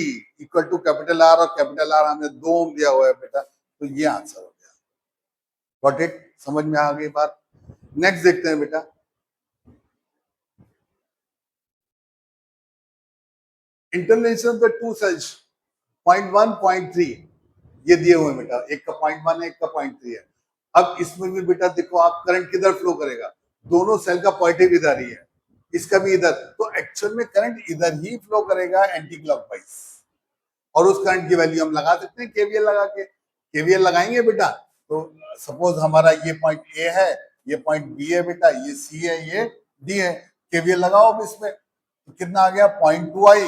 equal to capital R, और कैपिटल R हमें 2 ओम दिया हुआ है बेटा, तो ये आंसर हो गया। Got it? समझ में आ गई बात? नेक्स्ट देखते हैं बेटा, internal resistance of the two cells 0.1 0.3 ये दिए हुए बेटा, एक का 0.1 है, एक का 0.3 है। अब इसमें भी बेटा देखो आप करंट किधर फ्लो करेगा, दोनों सेल का पॉजिटिव इधर ही है, इसका भी इधर, तो एक्चुअल में करंट इधर ही फ्लो करेगा एंटी क्लॉकवाइज, और उस करंट की वैल्यू हम लगा सकते हैं केवीएल लगा के। केवीएल लगाएंगे बेटा, तो सपोज हमारा ये पॉइंट ए है, ये पॉइंट बी है बेटा, ये सी है, ये डी है, केवीएल लगाओ अब इसमें, तो कितना आ गया 0.2i,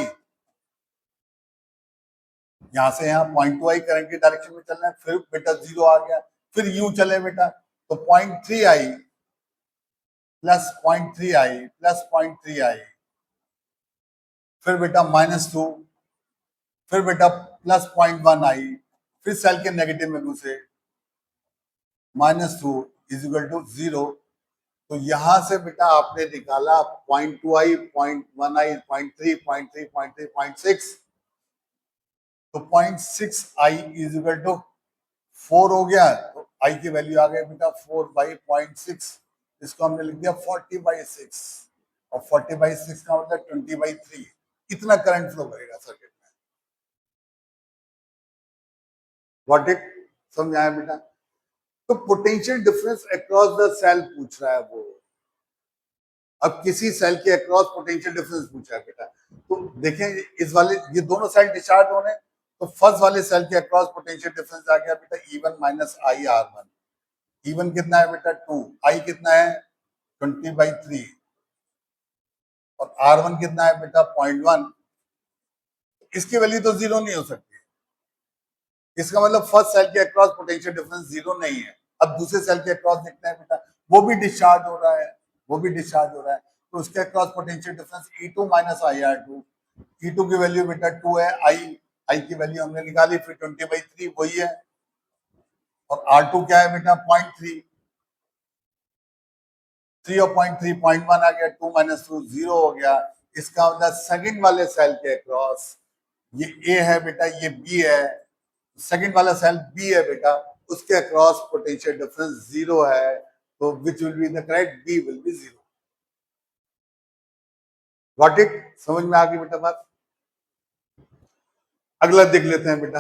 यहां से यहाँ 0.2i करंट की डायरेक्शन में चलना है, फिर बेटा 0 आ गया, फिर यूं चले बेटा, तो 0.3i plus 0.3i plus 0.3i, फिर बेटा -2, फिर बेटा प्लस 0.1i, फिर सेल के नेगेटिव में घुसे, -2 इज इक्वल टू 0। तो यहां से बेटा आपने निकाला 0.2i, 0.1i, 0.3, 0.3, 0.3, 0.6, तो 0.6i इज इक्वल टू 4 हो गया, तो i की वैल्यू आ गई बेटा 4/0.6, इसको हमने लिख दिया 40/6, और 40/6 का मतलब 20/3, इतना करंट फ्लो करेगा सर्किट में। Got it? समझ आया बेटा? तो potential difference across the cell पूछ रहा है वो, अब किसी सेल के अक्रॉस पोटेंशियल डिफरेंस पूछा है बेटा, तो देखें इस वाले ये दोनों सेल डिस्चार्ज हो रहे हैं, तो फर्स्ट वाले सेल के अक्रॉस पोटेंशियल डिफरेंस आ गया बेटा E1 माइनस IR1। E1 कितना है बेटा 2, I कितना है 20/3, और R1 कितना है बेटा 0.1, इसकी वैल्यू तो 0 नहीं हो सकती, इसका मतलब फर्स्ट सेल के अक्रॉस पोटेंशियल डिफरेंस 0 नहीं है। अब दूसरे सेल के अक्रॉस देखते हैं बेटा, वो भी डिस्चार्ज हो रहा है, वो भी डिस्चार्ज हो रहा है, तो उसके across potential difference E2 minus IR2, E2 की वैल्यू बेटा 2 है, I की वैल्यू हमने निकाली, फिर 20/3 वही है, और R2 क्या है बेटा 0.3, 3 और 0.3 0.1 आ गया, 2 माइनस 2 0 हो गया। इसका मतलब सेकंड वाले सेल के अक्रॉस, ये A है बेटा, ये B है, सेकंड वाला सेल B है बेटा, उसके अक्रॉस पोटेंशियल डिफरेंस 0 है, तो which will be the correct, B will be 0। Got it? समझ में आ गई बेटा बात? अगला देख लेते हैं बेटा,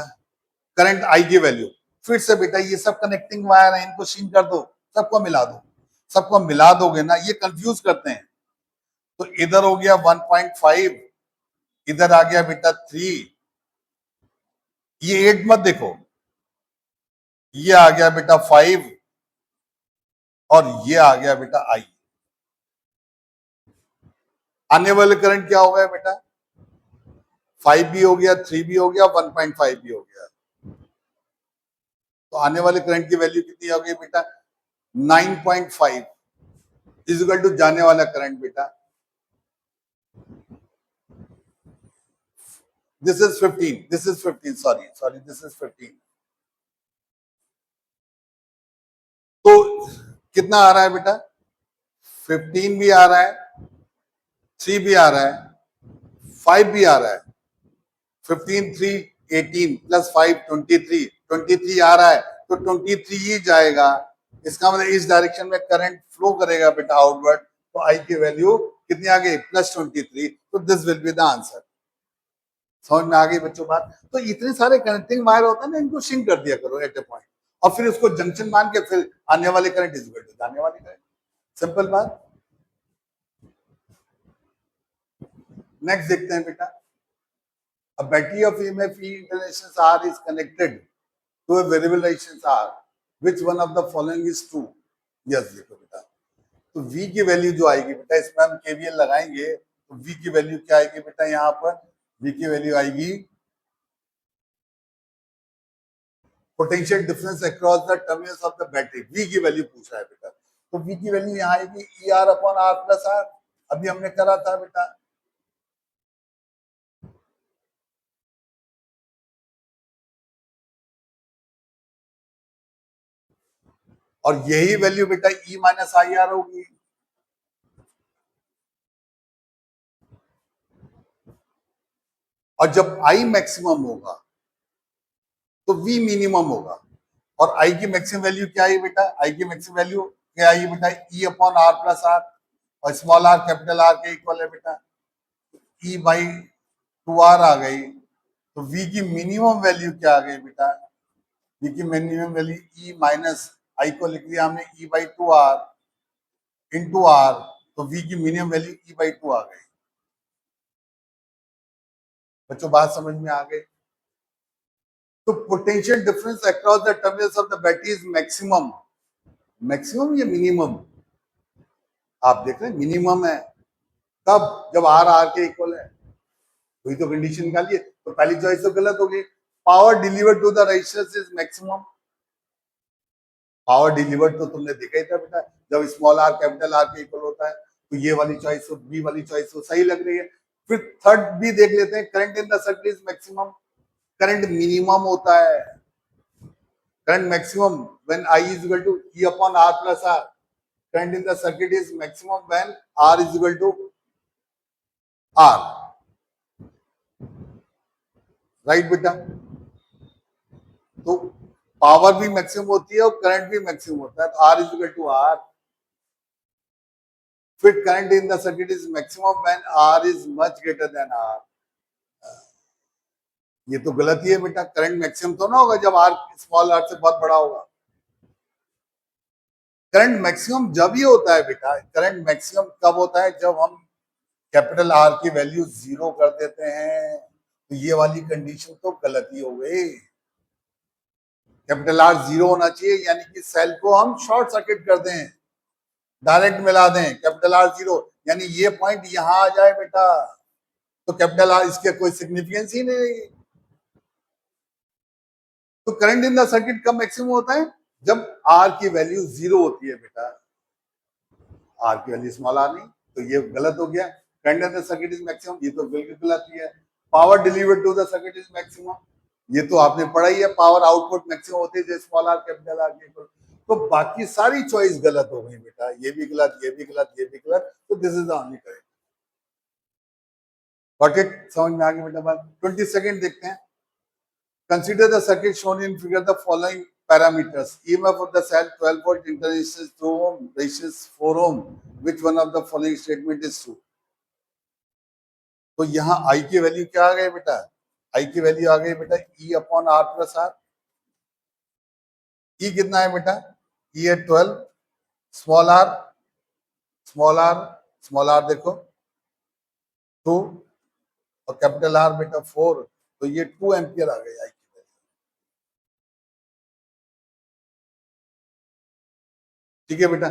करंट I की वैल्यू। फिर से बेटा ये सब कनेक्टिंग वायर है, इनको सीन कर दो, सबको मिला दो, सबको मिला दोगे ना, ये कंफ्यूज करते हैं। तो इधर हो गया 1.5, इधर आ गया बेटा 3, ये 8 मत देखो, ये आ गया बेटा 5, और ये आ गया बेटा I। आने वाले करंट क्या हो गया बेटा, 5 भी हो गया, 3 भी हो गया, 1.5 भी हो गया। तो आने वाले करंट की वैल्यू कितनी हो गई बेटा 9.5 इज इक्वल टू जाने वाला करंट बेटा this is 15 sorry this is 15। तो कितना आ रहा है बेटा 15 भी आ रहा है 3 भी आ रहा है 5 भी आ रहा है 15 3 18 प्लस 5 23 23 आ रहा है तो 23 ही जाएगा। इसका मतलब इस डायरेक्शन में करंट फ्लो करेगा बेटा आउटवर्ड। तो आई की वैल्यू कितनी आ गई प्लस 23। तो this will be the answer. समझ में आ गई बच्चों बात। तो इतने सारे कनेक्टिंग वायर होते हैं ना इनको सिंक कर दिया करो एट ए पॉइंट और फिर उसको जंक्शन मान के फिर आने वाले करंट इज इक्वल टू जाने वाले करंट। सिंपल बात। नेक्स्ट देखते हैं बेटा A battery of EMF E international R is connected to a variable resistance R. Which one of the following is true? Yes, देखो बेटा। तो V की वैल्यू जो आएगी बेटा इसमें हम KVL लगाएंगे तो V की वैल्यू क्या आएगी बेटा यहाँ पर V की वैल्यू आएगी potential difference across the terminals of the battery. V की वैल्यू पूछ रहा है बेटा तो V की वैल्यू यहाँ आएगी ER upon R plus R। अभी हमने करा था बेटा और यही वैल्यू बेटा E माइनस आई आर होगी। और जब I मैक्सिमम होगा तो V मिनिमम होगा। और I की मैक्सिमम वैल्यू क्या है बेटा I की मैक्सिमम वैल्यू क्या है बेटा E upon R plus R और स्मॉल r कैपिटल R के इक्वल है बेटा E बाई 2R आ गई। तो V की मिनिमम वैल्यू क्या आ गई बेटा V की minimum value E minus I को लिख लिया हमने E by 2R into R। तो V की मिनिमम वैल्यू E बाई 2 आ गई। बच्चों बात समझ में आ गई। तो potential difference across the terminals of the battery is maximum. Maximum या मिनिमम आप देख रहे हैं मिनिमम है तब जब आर आर के इक्वल है। वही तो कंडीशन निकालिए। तो पहली चॉइस तो गलत होगी। Power delivered to the resistance is maximum. Power delivered तो तुमने देखा ही था बेटा जब स्मॉल आर कैपिटल आर के इक्वल होता है। तो ये वाली चॉइस तो बी वाली चॉइस तो सही लग रही है। फिर थर्ड भी देख लेते हैं current in the circuit is maximum. Current minimum होता है current maximum when I is equal to E upon R plus R. Current in the circuit is maximum when R is equal to R. Right बेटा। तो power भी maximum होती है और current भी maximum होता है तो R is equal to R. फिर current in the circuit is maximum when R is much greater than R. ये तो गलत ही है बेटा। करंट मैक्सिमम तो ना होगा जब R स्मॉल r से बहुत बड़ा होगा। करंट मैक्सिमम जब ही होता है बेटा। करंट मैक्सिमम कब होता है जब हम कैपिटल R की वैल्यू 0 कर देते हैं। तो ये वाली कंडीशन तो गलत ही हो गई। कैपिटल R 0 होना चाहिए यानी कि सेल को हम शॉर्ट सर्किट कर दें डायरेक्ट मिला दें कैपिटल R 0 यानी ये पॉइंट यहां आ जाए बेटा। तो कैपिटल R इसके कोई सिग्निफिकेंस ही नहीं। तो करंट इन द सर्किट कब मैक्सिमम होता है जब R की वैल्यू 0 होती है बेटा। R की वैल्यू स्मॉल r नहीं तो ये गलत हो गया। Current in the circuit is maximum ये तो बिल्कुल गलत ही है। Power delivered to the circuit is maximum ये तो आपने पढ़ा ही है। पावर आउटपुट मैक्सिमम होती है स्मॉल r कैपिटल R के इक्वल। तो बाकी सारी चॉइस गलत हो गई बेटा। ये भी गलत ये भी गलत ये भी गलत। तो this is the only correct. Got it. समझ में आ गई बेटा बात। 22nd देखते हैं। Consider the circuit shown in figure the following parameters. EMF of the cell 12 volt resistance 2 ohm, resistance 4 ohm. Which one of the following statement is true? तो यहाँ I की वैल्यू क्या आ गई बेटा I की वैल्यू आ गई बेटा E upon R plus R। E कितना है बेटा E है 12 स्मॉल r स्मॉल r देखो 2 और कैपिटल R बेटा 4 तो ये 2 एम्पियर आ गई I की वैल्यू। ठीक है बेटा।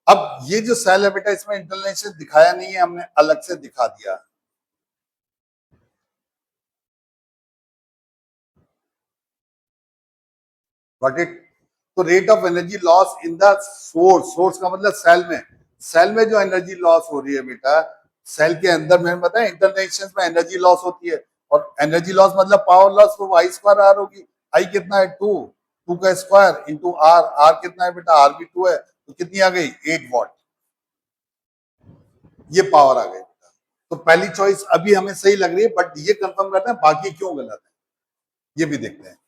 अब ये जो सेल है बेटा इसमें इंटरनेशनल दिखाया नहीं है हमने अलग से दिखा दिया। Got it. तो rate of energy loss in the source का मतलब सेल में जो एनर्जी लॉस हो रही है बेटा, सेल के अंदर मैंने बताया इंटरनेशंस में एनर्जी लॉस होती है, और एनर्जी लॉस मतलब पावर लॉस, तो आई स्क्वायर आर होगी। आई कितना है 2 का स्क्वायर इंटू आर, आर कितना है बेटा, आर भी 2 है, तो कितनी आ गई 8 वॉट, ये पावर आ गई बेटा। तो पहली चॉइस अभी हमें सही लग रही है, बट ये कंफर्म करते हैं बाकी क्यों गलत है, ये भी देखते हैं।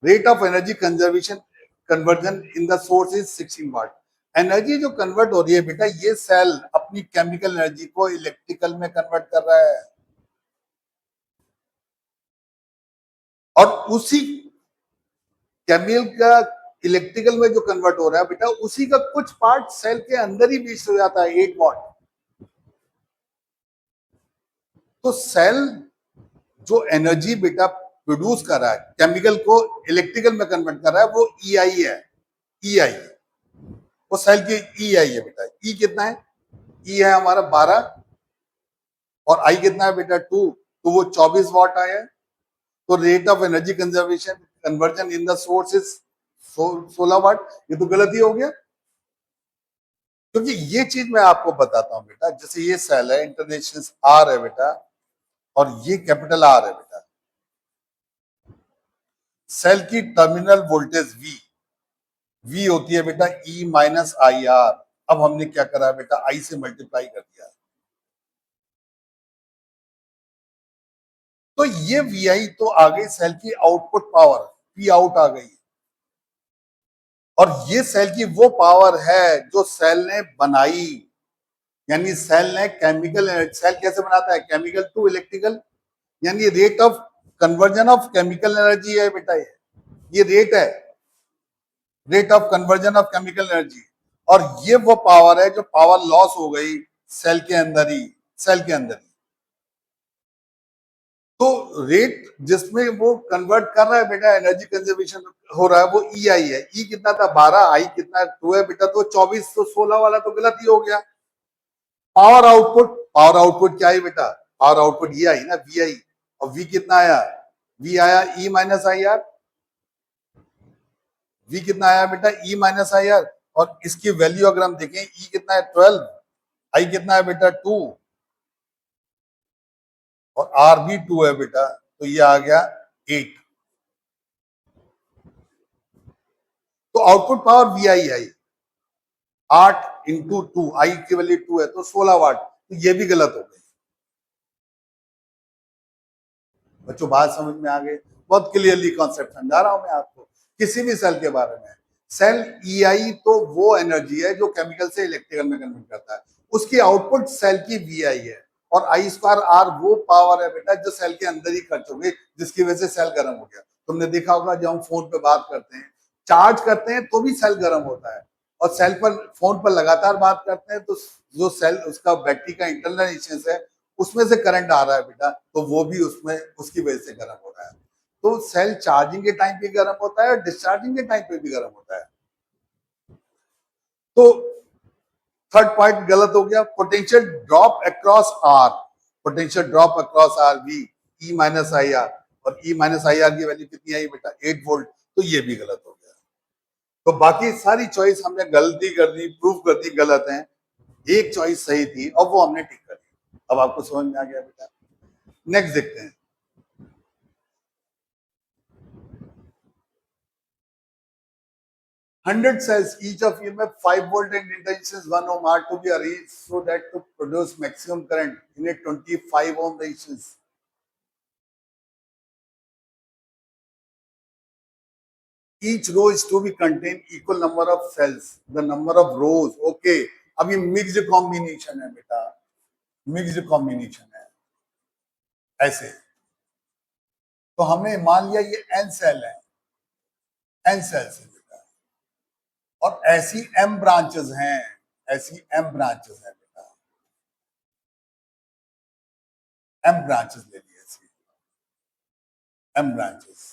Rate of energy conservation conversion in the source is 16 watt. Energy जो कन्वर्ट हो रही है बेटा, ये सेल अपनी केमिकल एनर्जी को इलेक्ट्रिकल में कन्वर्ट कर रहा है, और उसी केमिकल का इलेक्ट्रिकल में जो कन्वर्ट हो रहा है बेटा, उसी का कुछ पार्ट सेल के अंदर ही वेस्ट हो जाता है 8 वॉट। तो सेल जो एनर्जी बेटा प्रोड्यूस कर रहा है, केमिकल को इलेक्ट्रिकल में कन्वर्ट कर रहा है, वो EI है, EI, वो सेल की EI है बेटा। E कितना है, E है हमारा 12, और I कितना है बेटा 2, तो वो 24 वॉट आया है। तो rate of energy conservation conversion in the source is 16 वाट। ये तो गलत ही हो गया, क्योंकि ये चीज मैं आपको बताता हूं बेटा, जैसे ये सेल है, इंटरनेशनल R है बेटा, और ये कैपिटल R है बेटा। सेल की टर्मिनल वोल्टेज V होती है बेटा E-IR। अब हमने क्या करा बेटा, I से मल्टीप्लाई कर दिया, तो ये VI तो आ गई सेल की आउटपुट पावर, P आउट आ गई, और ये सेल की वो पावर है जो सेल ने बनाई, यानी सेल ने केमिकल, सेल कैसे बनाता है, केमिकल टू इलेक्ट्रिकल, यानी rate of conversion of chemical energy है बेटा, ये रेट है, rate of conversion of chemical energy. और ये वो पावर है जो पावर लॉस हो गई सेल के अंदर ही, सेल के अंदर ही। तो रेट जिसमें वो कन्वर्ट कर रहा है बेटा, एनर्जी कंजर्वेशन हो रहा है, वो EI है। E कितना था 12, I कितना 2 है बेटा, तो 24, तो 16 वाला तो गलत ही हो गया। पावर आउटपुट क्या है बेटा, पावर आउटपुट ये आई ना, VI, और V कितना आया, V आया E-IR, V कितना आया बेटा E-IR, और इसकी वैल्यू अगर हम देखें, E कितना है 12, I कितना है बेटा 2, और R भी 2 है बेटा, तो ये आ गया 8। तो output power VI I 8 into 2, I की वैल्यू 2 है, तो 16 वाट, तो ये भी गलत हो गई। बच्चों बात समझ में आ गई, बहुत क्लियरली कॉन्सेप्ट समझा रहा हूं मैं आपको किसी भी सेल के बारे में। सेल EI तो वो एनर्जी है जो केमिकल से इलेक्ट्रिकल में कन्वर्ट करता है, उसकी आउटपुट सेल की VI है, और I²R वो पावर है बेटा जो सेल के अंदर ही खर्च हो गई, जिसकी वजह से सेल गर्म हो गया। तुमने देखा होगा जब हम फोन पे बात करते हैं, चार्ज करते हैं तो भी सेल गर्म होता है, और सेल पर, फोन पर लगातार बात करते हैं तो जो सेल, उसका बैटरी का इंटरनल इशेंस है, उसमें से करंट आ रहा है बेटा, तो वो भी उसमें उसकी वजह से गर्म हो रहा है। तो सेल चार्जिंग के टाइम पे गर्म होता है और डिस्चार्जिंग के टाइम पे भी गर्म होता है। तो थर्ड पॉइंट गलत हो गया, potential drop across R, potential drop across R V E-IR, और E-IR की वैल्यू कितनी आई बेटा 8 वोल्ट, तो ये भी गलत हो गया। तो बाकी सारी चॉइस हमने गलती कर दी, प्रूफ कर दी गलत है, एक चॉइस सही थी और वो हमने ठीक कर दी। अब आपको समझ में आ गया बेटा। नेक्स्ट देखते हैं, 100 cells, each of EMF 5 volt and resistance 1 ohm are to be arranged so that to produce maximum current in a 25 ohm resistance. Each row is to be contain equal number of cells. The number of rows, okay. अब ये mixed combination है बेटा, mixed combination है ऐसे। तो हमने मान लिया ये N सेल है, N सेल्स है बेटा, और ऐसी M ब्रांचेस हैं, ऐसी M ब्रांचेस हैं बेटा, M ब्रांचेस ले लिए ऐसी M ब्रांचेस,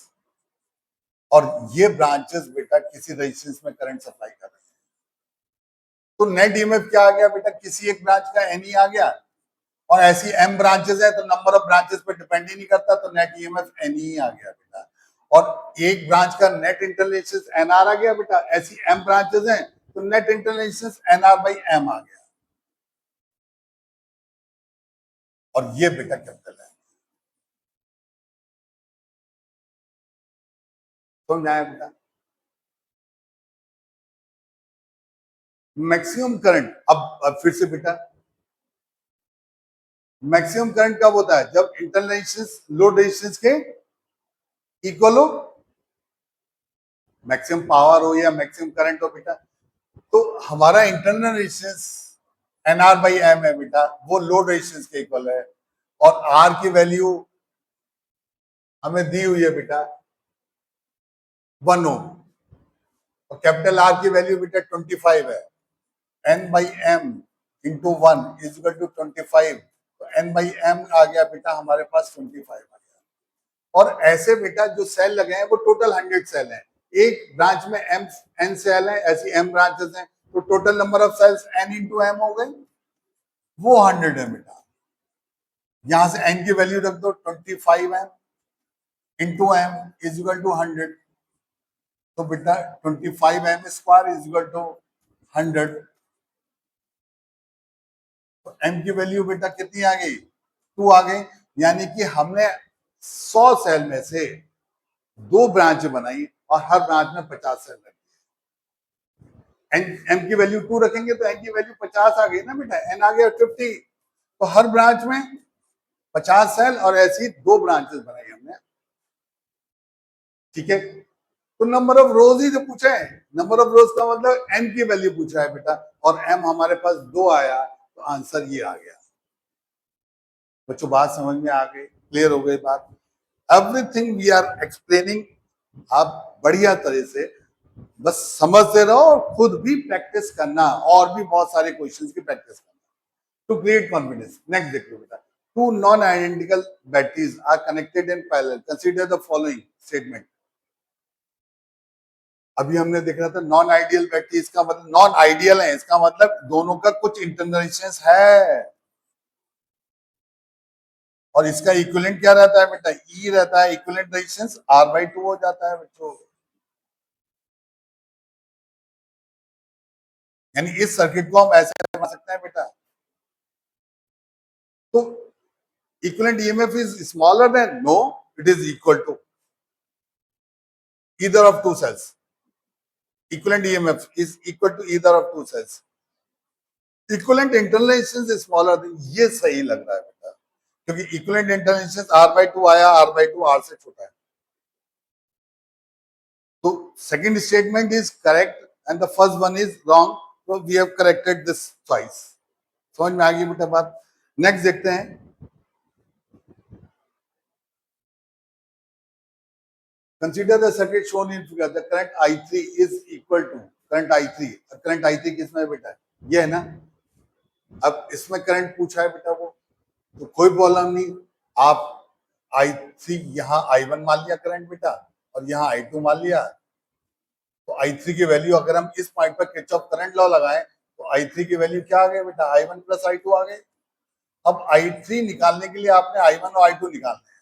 और ये ब्रांचेस बेटा किसी रेजिस्टेंस में करंट सप्लाई कर रहे हैं। तो नेट ईएमएफ क्या आ गया बेटा, किसी एक ब्रांच का NE आ गया, और ऐसी M ब्रांचेस है तो नंबर ऑफ ब्रांचेस पे डिपेंड ही नहीं करता, तो नेट ईएमएफ NE आ गया बेटा। और एक ब्रांच का नेट इंटरलेशंस एनआर आ गया बेटा, ऐसी एम ब्रांचेस हैं तो नेट इंटरलेशंस एनआर बाई एम आ गया, और ये बेटा कैपिटल है। समझ आया बेटा? मैक्सिमम करंट, अब फिर से बेटा, मैक्सिमम करंट कब होता है? जब इंटरनल रेजिस्टेंस लोड रेजिस्टेंस के इक्वल हो, मैक्सिमम पावर हो या मैक्सिमम करंट हो बेटा। तो हमारा internal resistance n r by m है बेटा, वो लोड रेजिस्टेंस के इक्वल है, और आर की वैल्यू हमें दी हुई है बेटा 1 ओम, और कैपिटल आर की वैल्यू बेटा 25 है। N by m into 1 is equal to 25, तो एन बाई एम आ गया बेटा हमारे पास 25 आ गया। और ऐसे बेटा जो सेल लगे हैं वो टोटल 100 सेल हैं, एक ब्रांच में एम एन सेल है, ऐसी एम ब्रांचेस हैं, तो total number of cells n into m हो गए, वो 100 है बेटा। यहां से एन की वैल्यू रख दो 25 m into m is equal to 100, तो बेटा 25 m square is equal to 100, तो एम की वैल्यू बेटा कितनी आ गई? 2 आ गई। यानी कि हमने 100 सेल में से 2 ब्रांच बनाई और हर ब्रांच में 50 सेल रखी। एम की वैल्यू 2 रखेंगे तो एन की वैल्यू 50 आ गई ना बेटा, एन आ गया 50, तो हर ब्रांच में 50 सेल, और ऐसी 2 ब्रांचेस बनाई हमने, ठीक है। तो नंबर ऑफ रोज ही तो पूछा है, नंबर ऑफ रोज का मतलब एन की वैल्यू पूछा है बेटा, और एम हमारे पास 2 आया, तो आंसर ये आ गया। बच्चों बात समझ में आ गई, क्लियर हो गई बात? एवरीथिंग वी आर एक्सप्लेनिंग, आप बढ़िया तरह से बस समझते रहो और खुद भी प्रैक्टिस करना, और भी बहुत सारे क्वेश्चंस की प्रैक्टिस करना टू क्रिएट कॉन्फिडेंस। नेक्स्ट देखो बेटा, two non identical batteries are connected in parallel, consider the following statement. अभी हमने देख रहा था नॉन आइडियल बैटरीज का मतलब, नॉन आइडियल है इसका मतलब दोनों का कुछ इंटरनल रेजिस्टेंस है, और इसका इक्विवेलेंट क्या रहता है बेटा? ई रहता है, इक्विवेलेंट रेजिस्टेंस R/2 हो जाता है बच्चों। यानी इस सर्किट को हम ऐसे बना सकते हैं बेटा, तो equivalent EMF is smaller than, no, it is equal to either of two cells. Equivalent EMF is equal to either of two cells. Equivalent internal resistance is smaller than, ये सही लग रहा है बेटा, क्योंकि equivalent internal resistance R/2 आया, R/2 R से छोटा है। तो second statement is correct and the first one is wrong, so we have corrected this twice. समझ में आ गई बेटा बात? नेक्स्ट देखते हैं, consider the circuit shown in figure, the current I3 is equal to current I3, current I3 किसमें है बेटा? ये है ना। अब इसमें करंट पूछा है बेटा वो, तो कोई प्रॉब्लम नहीं, आप I3 यहाँ I1 मान लिया करंट बेटा, और यहाँ I2 मान लिया, तो I3 की वैल्यू अगर हम इस पॉइंट पर किरचॉफ करंट लॉ लगाएं तो I3 की वैल्यू क्या आ गई बेटा? I1 प्लस I2 आ गए। अब I3 निकालने के लिए आपने I1 और I2 निकालने हैं,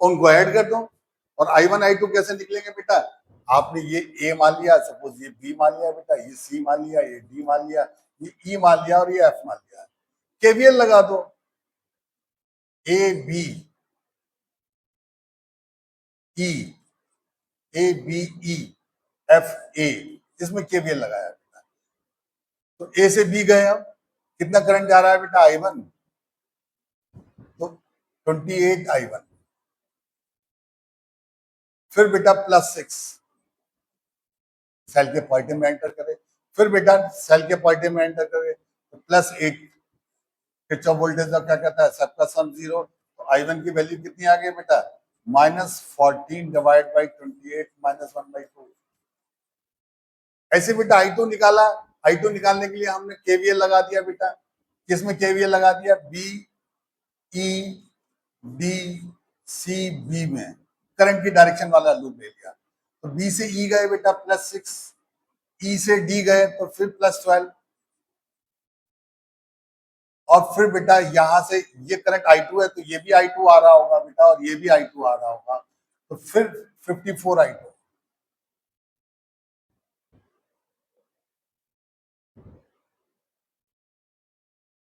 उनको ऐड कर दो, और I1 I2 कैसे निकलेंगे बेटा? आपने ये A मान लिया, सपोज ये B मान लिया बेटा, ये C मान लिया, ये D मान लिया, ये E मान लिया, और ये F मान लिया, केवीएल लगा दो, A B E, A B E F A, इसमें केवीएल लगाया बेटा, तो A से B गए, अब कितना करंट जा रहा है बेटा? I1, तो 28 I1, फिर बेटा +6 सेल के पॉजिटिव में एंटर करे, फिर बेटा सेल के पॉजिटिव में एंटर करे, तो +8, किरचॉफ वोल्टेज लॉ क्या कहता है? सबका सम 0, तो I1 की वैल्यू कितनी आ गई बेटा? -14 डिवाइड बाई 28 -1/2। ऐसे बेटा I2 निकाला, I2 निकालने के लिए हमने केवीएल लगा दिया बेटा, किसमें केवीएल लगा दिया? B E D C B में, करंट की डायरेक्शन वाला लूप ले लिया, तो B से E गए बेटा +6, E से D गए तो फिर +12, और फिर बेटा यहां से ये करंट I2 है, तो ये भी I2 आ रहा होगा बेटा, और ये भी I2 आ रहा होगा, तो फिर 54 I2,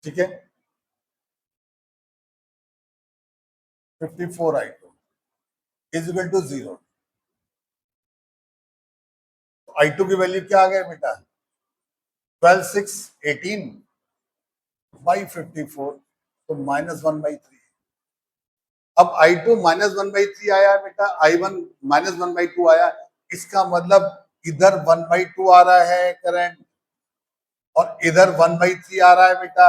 ठीक है, 54 I2 is equal to 0। I2 की वैल्यू क्या आ गया बेटा, 12 6 18 बाई 54, तो -1/3। अब I2 -1/3 आया बेटा, I1 -1/2 आया, इसका मतलब इधर 1/2 आ रहा है करंट और इधर 1/3 आ रहा है बेटा।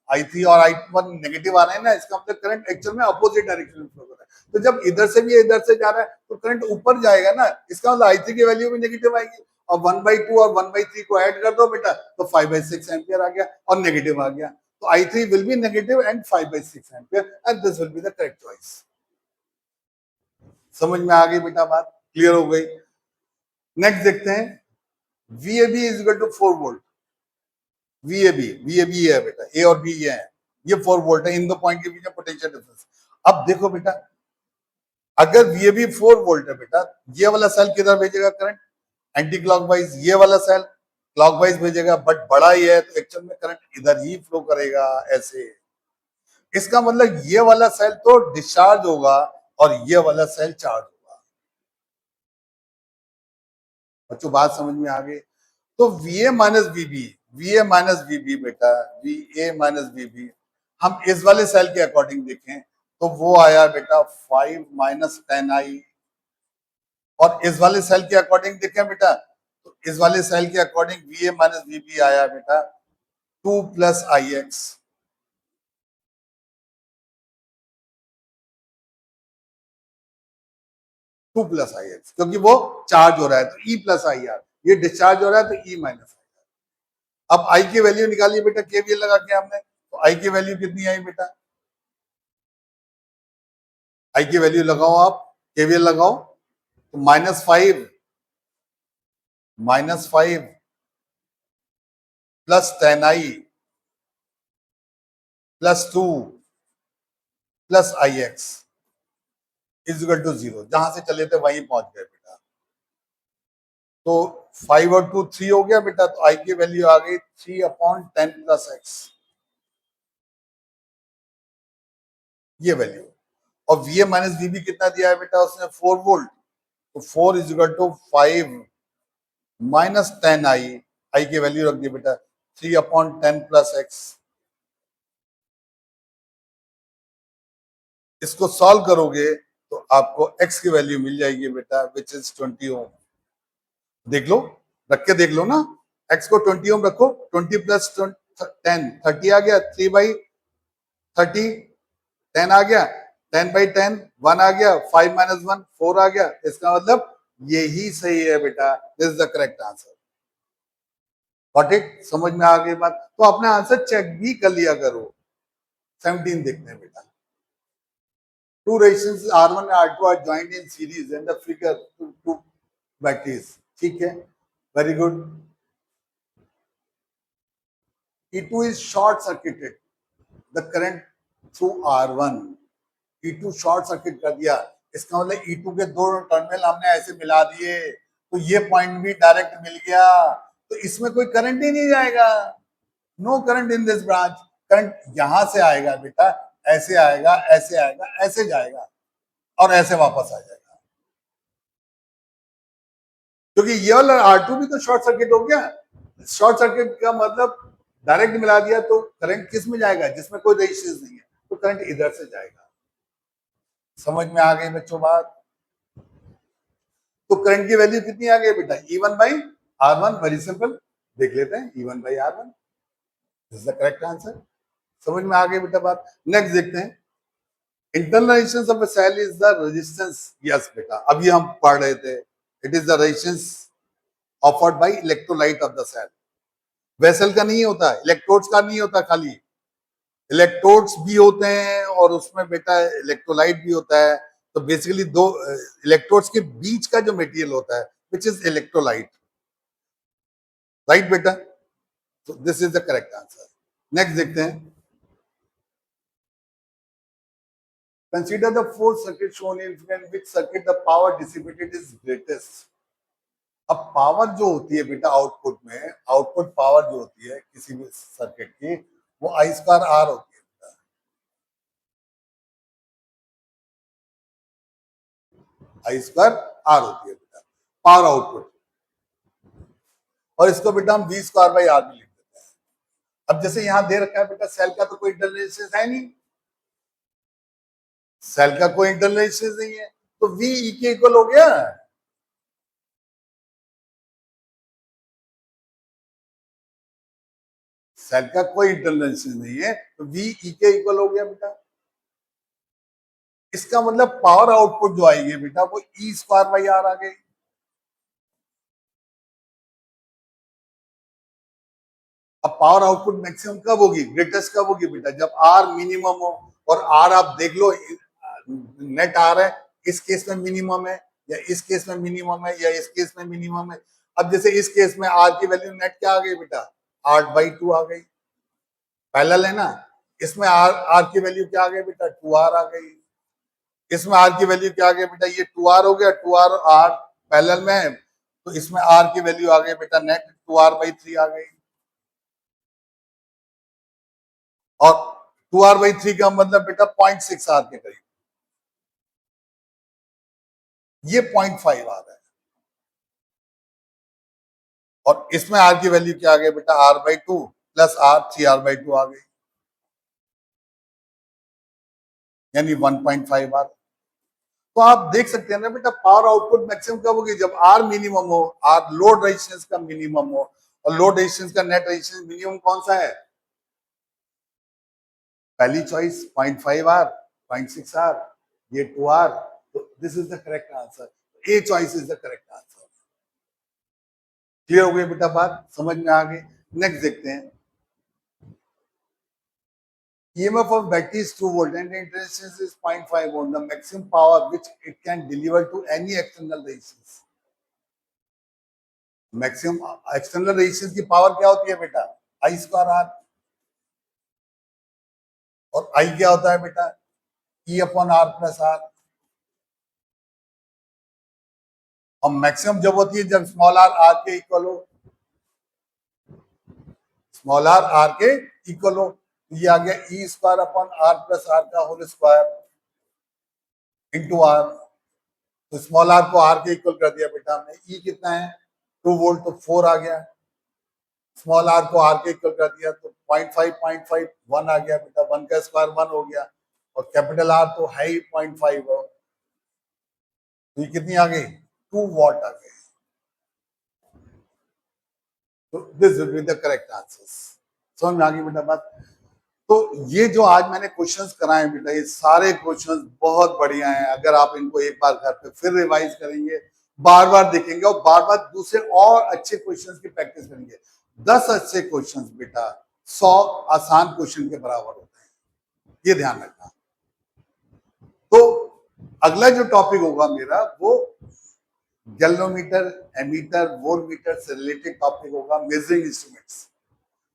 I3 और I1 नेगेटिव आ रहे हैं ना, इसका मतलब करंट एक्चुअल में अपोजिट डायरेक्शन में फ्लो कर रहा है। तो जब इधर से भी इधर से जा रहा है तो करंट ऊपर जाएगा ना, इसका मतलब I3 की वैल्यू भी नेगेटिव आएगी। और 1/2 और 1/3 को ऐड कर दो बेटा, तो 5/6 एम्पियर आ गया और नेगेटिव आ गया। तो I3 will be negative and 5/6 ampere and this will be the correct choice. समझ में आ गई बेटा बात, क्लियर हो गई। नेक्स्ट देखते हैं, VAB is equal to 4 volt. VAB है बेटा, ए और बी ये है, ये 4 वोल्ट है, इन दो पॉइंट के बीच में पोटेंशियल डिफरेंस। अब देखो बेटा, अगर VAB 4 वोल्ट है बेटा, ये वाला सेल किधर भेजेगा करंट, एंटी क्लॉकवाइज, ये वाला सेल क्लॉकवाइज भेजेगा, बट बड़ा ही है तो एक्चुअल में करंट इधर ही फ्लो करेगा ऐसे। इसका मतलब ये वाला सेल तो डिस्चार्ज होगा और ये वाला सेल चार्ज होगा। बच्चों बात समझ में आ गई। तो VA माइनस VB बेटा, VA माइनस VB, हम इस वाले सेल के अकॉर्डिंग देखें तो वो आया बेटा 5 माइनस 10I, और इस वाले सेल के अकॉर्डिंग देखें बेटा तो इस वाले सेल के अकॉर्डिंग VA माइनस VB आया बेटा 2 प्लस IX। 2 प्लस IX, क्योंकि वो चार्ज हो रहा है तो E प्लस IR, ये डिस्चार्ज हो रहा है तो E माइनस। अब I की वैल्यू निकालिए बेटा, KVL लगा के हमने, तो I की वैल्यू कितनी आई बेटा, I की वैल्यू लगाओ आप, KVL लगाओ, तो -5 plus 10I plus 2 plus IX is equal to 0। जहां से चले थे वहीं पहुंच गए बेटा। तो 5 और 2 3 हो गया बेटा, तो I की वैल्यू आ गई 3/10 प्लस X, ये वैल्यू। और VA माइनस VB कितना दिया है बेटा उसने, 4 वोल्ट, तो 4 is equal to 5 minus 10I की वैल्यू रख दी बेटा 3/10 प्लस X। इसको सॉल्व करोगे तो आपको X की वैल्यू मिल जाएगी बेटा, विच इज 20 ओम। देख लो, रख के देख लो ना, X को 20 ओम रखो, 20 प्लस 10 30 आ गया, 3/30 10 आ गया, 10/10 1 आ गया, 5 माइनस 1 4 आ गया। इसका मतलब यही सही है बेटा, this is the correct answer. Got it, समझ में आ गई बात। तो अपना आंसर चेक भी कर लिया करो। 17 देखते हैं बेटा, two resistors R1 and R2 are joined in series and the figure two batteries, ठीक है, very good। E2 is short circuited, the current through R1, E2 short circuit कर दिया, इसका मतलब E2 के दो टर्मिनल हमने ऐसे मिला दिए तो ये पॉइंट भी डायरेक्ट मिल गया, तो इसमें कोई करंट ही नहीं जाएगा, no current in this branch. Current यहां से आएगा बेटा, ऐसे आएगा, ऐसे आएगा, ऐसे जाएगा और ऐसे वापस आ जाएगा, क्योंकि ये वाला R2 भी तो शॉर्ट सर्किट हो गया। शॉर्ट सर्किट का मतलब डायरेक्ट मिला दिया तो करंट किस में जाएगा, जिसमें कोई रेजिस्टेंस नहीं है, तो करंट इधर से जाएगा। समझ में आ गई बच्चों बात। तो करंट की वैल्यू कितनी आ गई बेटा, E1/R1, वेरी सिंपल, देख लेते हैं E1/R1, this is the correct answer. समझ में आ गई बेटा बात। नेक्स्ट देखते हैं, internal resistance of a cell is the resistance, yes बेटा अभी हम पढ़ रहे थे, it is the resistance offered by electrolyte of the cell. Vessel का नहीं होता, इलेक्ट्रोड्स का नहीं होता, खाली इलेक्ट्रोड्स भी होते हैं और उसमें बेटा इलेक्ट्रोलाइट भी होता है। तो बेसिकली दो इलेक्ट्रोड्स के बीच का जो मटेरियल होता है विच इज इलेक्ट्रोलाइट, राइट बेटा, तो this is the correct answer. Next देखते हैं, Consider the four circuits shown in which circuit the power dissipated is greatest. अब पावर जो होती है बेटा आउटपुट में, आउटपुट पावर जो होती है किसी भी सर्किट की, वो आई स्क्वायर आर होती है बेटा। आई स्क्वायर आर होती है बेटा पावर आउटपुट, और इसको बेटा हम वी स्क्वायर बाई आर भी लिख देते हैं। अब जैसे यहां दे रखा है बेटा सेल का तो कोई इंटरनल रेजिस्टेंस है नहीं, सेल का कोई इंटरनल रेजिस्टेंस नहीं है, तो वी ई के इक्वल हो गया। सेल का कोई इंटरनल रेजिस्टेंस नहीं है तो वी ई के इक्वल हो गया बेटा। इसका मतलब पावर आउटपुट जो आएगी बेटा वो ई स्क्वायर बाई आर आ गई। अब पावर आउटपुट मैक्सिमम कब होगी, ग्रेटेस्ट कब होगी बेटा, जब आर मिनिमम हो। और आर आप देख लो नेट आर है, इस केस में मिनिमम है या इस केस में मिनिमम है या इस केस में मिनिमम है। अब जैसे इस केस में आर की वैल्यू नेट क्या आ गई बेटा 8/2 आ गई, पैरेलल है ना। इसमें आर की वैल्यू क्या आ गई बेटा 2r आ गई। इसमें आर की वैल्यू क्या आ गई बेटा ये 2r हो गया, 2r आर पैरेलल में है तो इसमें आर की वैल्यू आ गई बेटा नेट 2r/3 आ गई। और 2r/3 का मतलब बेटा 0.6 आर के करीब, ये 0.5 आ रहा है। और इसमें आर की वैल्यू क्या आ गई बेटा r/2 प्लस r 3r/2 आ गई, यानी 1.5 आर। तो आप देख सकते हैं ना बेटा पावर आउटपुट मैक्सिमम कब होगी, जब आर मिनिमम हो, आर लोड रेजिस्टेंस का मिनिमम हो। और लोड रेजिस्टेंस का नेट रेजिस्टेंस मिनिमम कौन सा है, पहली चॉइस 0.5 आर, 0.6 आर, ये 2 आर। तो this is the correct answer, a choice is the correct answer. Clear हो गई बेटा बात, समझ में आ गई। नेक्स्ट देखते हैं, EMF of battery is 2 volt and the resistance is 0.5 volt. The maximum power which it can deliver to any external resistance. Maximum external resistance की पावर क्या होती है बेटा आई स्क्वायर आर, और आई क्या होता है बेटा E upon R plus r. और मैक्सिमम जब होती है जब स्मॉल आर आर के इक्वल हो, स्मॉल आर आर के इक्वल हो। ये आ गया E square upon R plus are का होल स्क्वायर इंटू आर। तो स्मॉल आर को आर के इक्वल कर दिया बेटा हमने, ई कितना है 2 वोल्ट तो 4 आ गया। स्मॉल आर को आर के इक्वल कर दिया तो 0.5 1 आ गया बेटा, 1 का स्क्वायर 1 हो गया। और कैपिटल आर तो है ही 0.5 हो, तो ये कितनी आ गई 2 वॉट आ गई। तो this will be the correct answers. समझ में आ गई बेटा बात। तो ये जो आज मैंने क्वेश्चंस कराए बेटा ये सारे क्वेश्चंस बहुत बढ़िया हैं। अगर आप इनको एक बार घर पे फिर रिवाइज करेंगे, बार बार देखेंगे और बार बार दूसरे और अच्छे क्वेश्चंस की प्रैक्टिस करेंगे, 10 अच्छे क्वेश्चंस बेटा 100 आसान क्वेश्चन के बराबर होते हैं, ये ध्यान रखना। तो अगला जो टॉपिक होगा मेरा वो गैल्वेनोमीटर, एमीटर, वोल्टमीटर से रिलेटेड टॉपिक होगा, मेजरिंग इंस्ट्रूमेंट्स।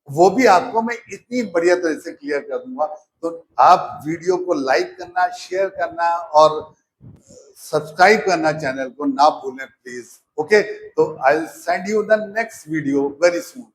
वो भी आपको मैं इतनी बढ़िया तरह से क्लियर कर दूंगा। तो आप वीडियो को लाइक करना, शेयर करना और सब्सक्राइब करना चैनल को ना भूलें प्लीज। ओके, तो I will send you the next video very soon.